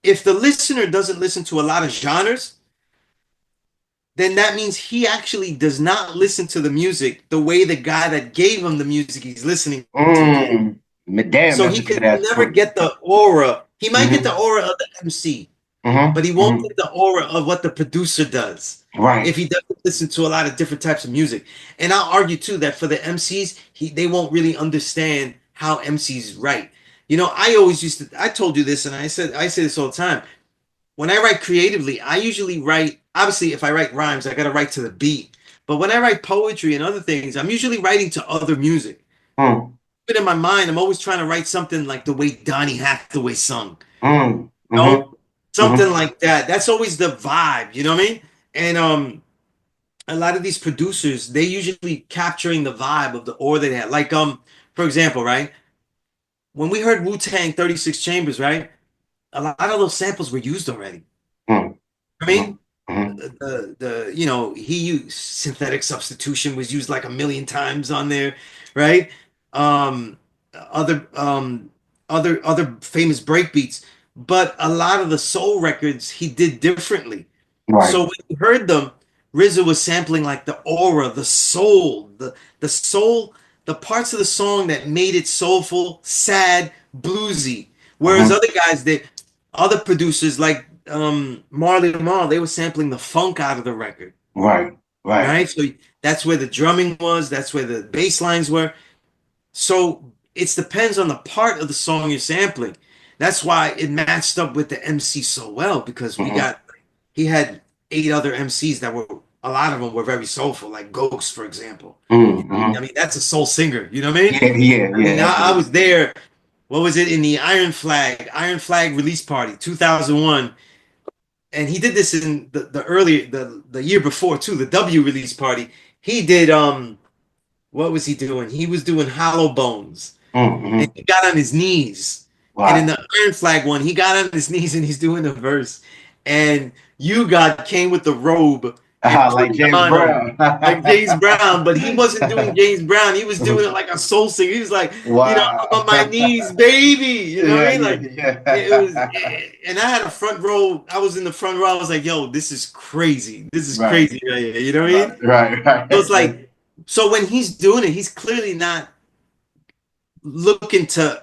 if the listener doesn't listen to a lot of genres, then that means he actually does not listen to the music the way the guy that gave him the music he's listening to did. Damn, So that's he a good can ass never point. get the aura. He might get Mm-hmm. the aura of the MC, but he Mm-hmm. won't Mm-hmm. get the aura of what the producer does Right. if he doesn't listen to a lot of different types of music. And I'll argue too that for the MCs, they won't really understand how MCs write. I always I told you this, and I say this all the time. When I write creatively, I usually write, obviously, if I write rhymes, I got to write to the beat. But when I write poetry and other things, I'm usually writing to other music. Mm, But in my mind, I'm always trying to write something like the way Donny Hathaway sung, you know, mm-hmm. something Mm-hmm. like that. That's always the vibe, you know what I mean? And a lot of these producers, they usually capturing the vibe of the aura they had. Like for example, right? When we heard Wu Tang 36 Chambers, right? A lot of those samples were used already. Mm, I mm-hmm. mean, he used synthetic substitution was used like a million times on there, right? other other famous breakbeats, but a lot of the soul records he did differently. Right. So when you heard them, RZA was sampling like the aura, the soul, the soul, the parts of the song that made it soulful, sad, bluesy. Whereas Hmm. other guys that other producers like Marley Marl, they were sampling the funk out of the record, Right. Right. right? So that's where the drumming was, that's where the bass lines were. So it depends on the part of the song you're sampling. That's why it matched up with the MC so well because Hmm. he had eight other MCs that were a lot of them were very soulful, like Ghost, for example. I Hmm. mean, that's a soul singer. You know what I mean? Yeah. Yeah. I mean, Yeah. I Absolutely. was there. What was it in the Iron Flag release party, 2001, and he did this in the early the year before too, the W release party. He did what was he doing? He was doing Hollow Bones and Hmm. he got on his knees. And in Wow. the Iron Flag one, he got on his knees and he's doing the verse. And you God came with the robe and put Like it James on him Brown. like James Brown, but he wasn't doing James Brown. He was doing it like a soul singer. He was like, Wow. I'm on my knees, baby. You know what Yeah. I mean? Yeah. Like it was, Yeah. and I had a front row. I was in the front row. I was like, yo, this is crazy. This is Right. crazy right here. You know what I Right. mean? Right. So it's Right. like, so when he's doing it, he's clearly not looking to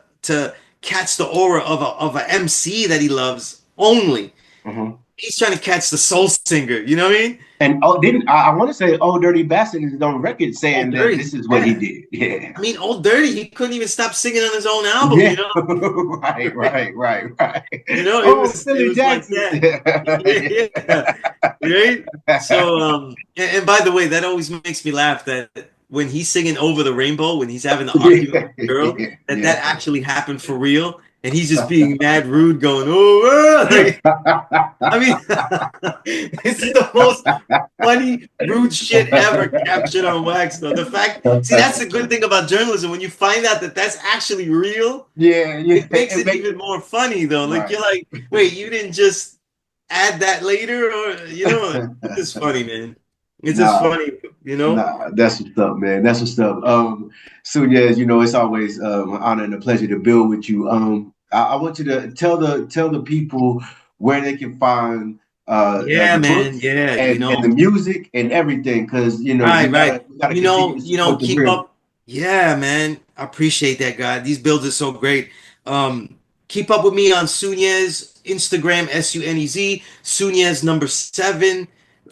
catch the aura of a MC that he loves only. Hmm. He's trying to catch the soul singer. You know what I mean? And oh, didn't I want to say "Oh Dirty Bastard" is on record Old saying that Dirty, this is what he yeah. did. Yeah. I mean, Old Dirty, he couldn't even stop singing on his own album. Yeah. You know, Right. Right. Right. Right. you know, Oh, it Philly was like Jackson. that. Yeah, right. So, and by the way, that always makes me laugh that when he's singing "Over the Rainbow," when he's having the argument Yeah. with the girl, Yeah. that actually happened for real, and he's just being mad rude, going, "Oh," like, I mean, this is the most funny, rude shit ever captured on wax, though. The fact, see, that's the good thing about journalism. When you find out that that's actually real, Yeah. Yeah. it makes It it make even more funny, though. Like, right. you're like, wait, you didn't just add that later? Or, it's just funny, man. It's just Nah. funny, you know? Nah, that's what's up, man. That's what's up. Sunez, it's always an honor and a pleasure to build with you. I want you to tell the people where they can find Yeah, the man. books Yeah, and the music and everything, because right, right. we gotta continue to support the Keep real. up. Yeah, man. I appreciate that, God. These builds are so great. Keep up with me on Sunez, Instagram, Sunez, Sunez number 7,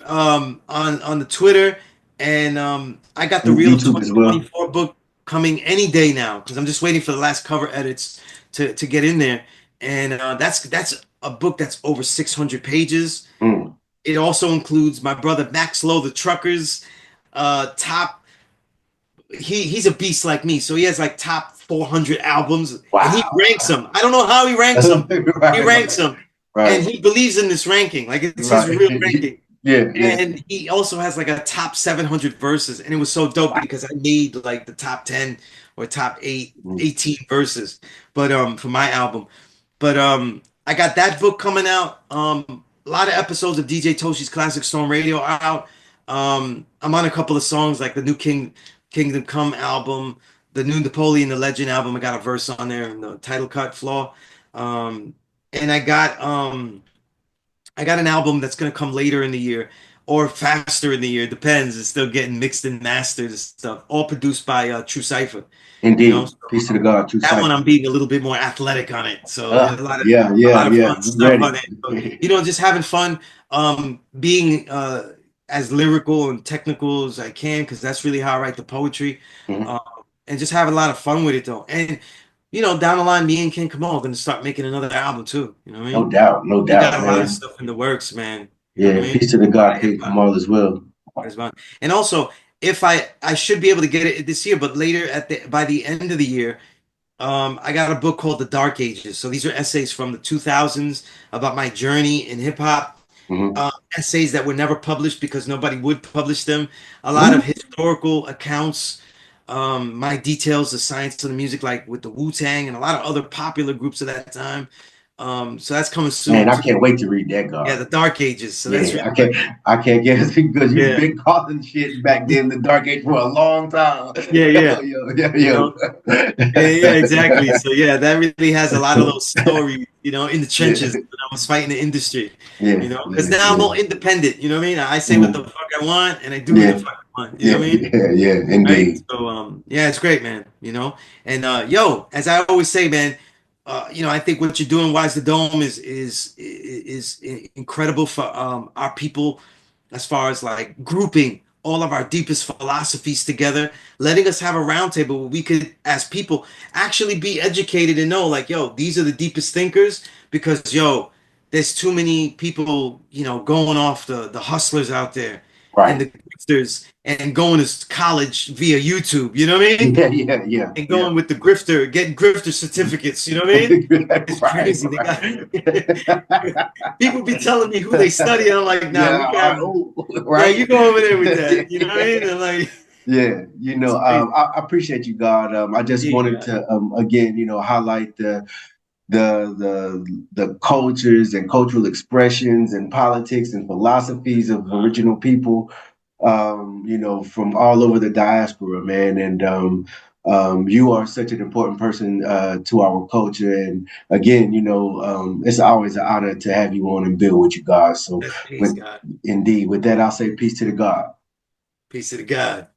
on the Twitter. And I got the Real YouTube as well. 2024 book coming any day now because I'm just waiting for the last cover edits to get in there. And that's a book that's over 600 pages. Mm. It also includes my brother Max Lowe, the Truckers, top. He's a beast like me, so he has like top 400 albums, and he Wow. ranks them. I don't know how he ranks them. He Right, ranks right, them, and right, he believes in this ranking, like it's his right. real ranking. Yeah, yeah. And he also has like a top 700 verses, and it was so dope Wow. because I made like the top 10 or top 8, Mm. 18 verses, but for my album. But I got that book coming out. A lot of episodes of DJ Toshi's Classic Storm Radio are out. I'm on a couple of songs like the new Kingdom Come album, the new Napoleon the Legend album. I got a verse on there in the title cut flaw. Um, and I got an album that's gonna come later in the year or faster in the year, depends. It's still getting mixed and mastered and stuff. All produced by True Cipher, you know. Indeed. Peace to the God, true That one cipher. I'm being a little bit more athletic on it. So there's Yeah, a yeah, lot of yeah. fun We stuff on ready. it. So, just having fun, being as lyrical and technical as I can, because that's really how I write the poetry. Mhm. Um, and just have a lot of fun with it though. And down the line, me and King Kamal are gonna start making another album too. You know what I mean? No We got doubt, a lot of man. stuff in the works, man. You know what I Yeah, mean? peace to the A lot God, of hip King hop. Kamal as well. And also, if I should be able to get it this year, but later by the end of the year, I got a book called The Dark Ages. So these are essays from the 2000s about my journey in hip hop. Hmm. Essays that were never published because nobody would publish them. A lot of historical accounts, my details, the science of the music, like with the Wu Tang and a lot of other popular groups of that time. So that's coming Man, soon I too. can't wait to read that, Yeah, God. the Dark Ages. So that's Yeah, really good. I can't guess because you've Yeah, been calling shit back then the dark age for a long time. yeah, Yo, yeah. yo, yo, You yo. know, yeah, yeah, exactly. So yeah, that really has a lot of those stories, in the Yeah, trenches when I was fighting the industry, yeah, because yeah, now I'm yeah. more independent. You know what I mean? I say what the Mm, fuck I want, and I do what the yeah, fuck I want. You know yeah, what I mean? yeah, yeah, Right? indeed. So yeah, it's great, man. And yo, as I always say, man, I think what you're doing, Wise the Dome, is incredible for our people, as far as like grouping all of our deepest philosophies together, letting us have a roundtable where we could, as people, actually be educated and know, like, yo, these are the deepest thinkers, because yo, there's too many people, going off the hustlers out there and Right. the grifters and going to college via YouTube. You know what I mean? Yeah, yeah, yeah, And yeah. going with the grifter, getting grifter certificates. You know what I mean? It's Right, crazy. They got right. people be telling me who they study. And I'm like, nah, Yeah, we can have. oh, Yeah, right. you go over there with that. You know what I mean? And like, Yeah, it's crazy. I appreciate you, God. I just Yeah, wanted God. to again, highlight the cultures and cultural expressions and politics and philosophies of original people, from all over the diaspora, man. And you are such an important person to our culture. And again, it's always an honor to have you on and build with you guys. So, That's peace, with God. indeed, with that, I'll say peace to the God. Peace to the God.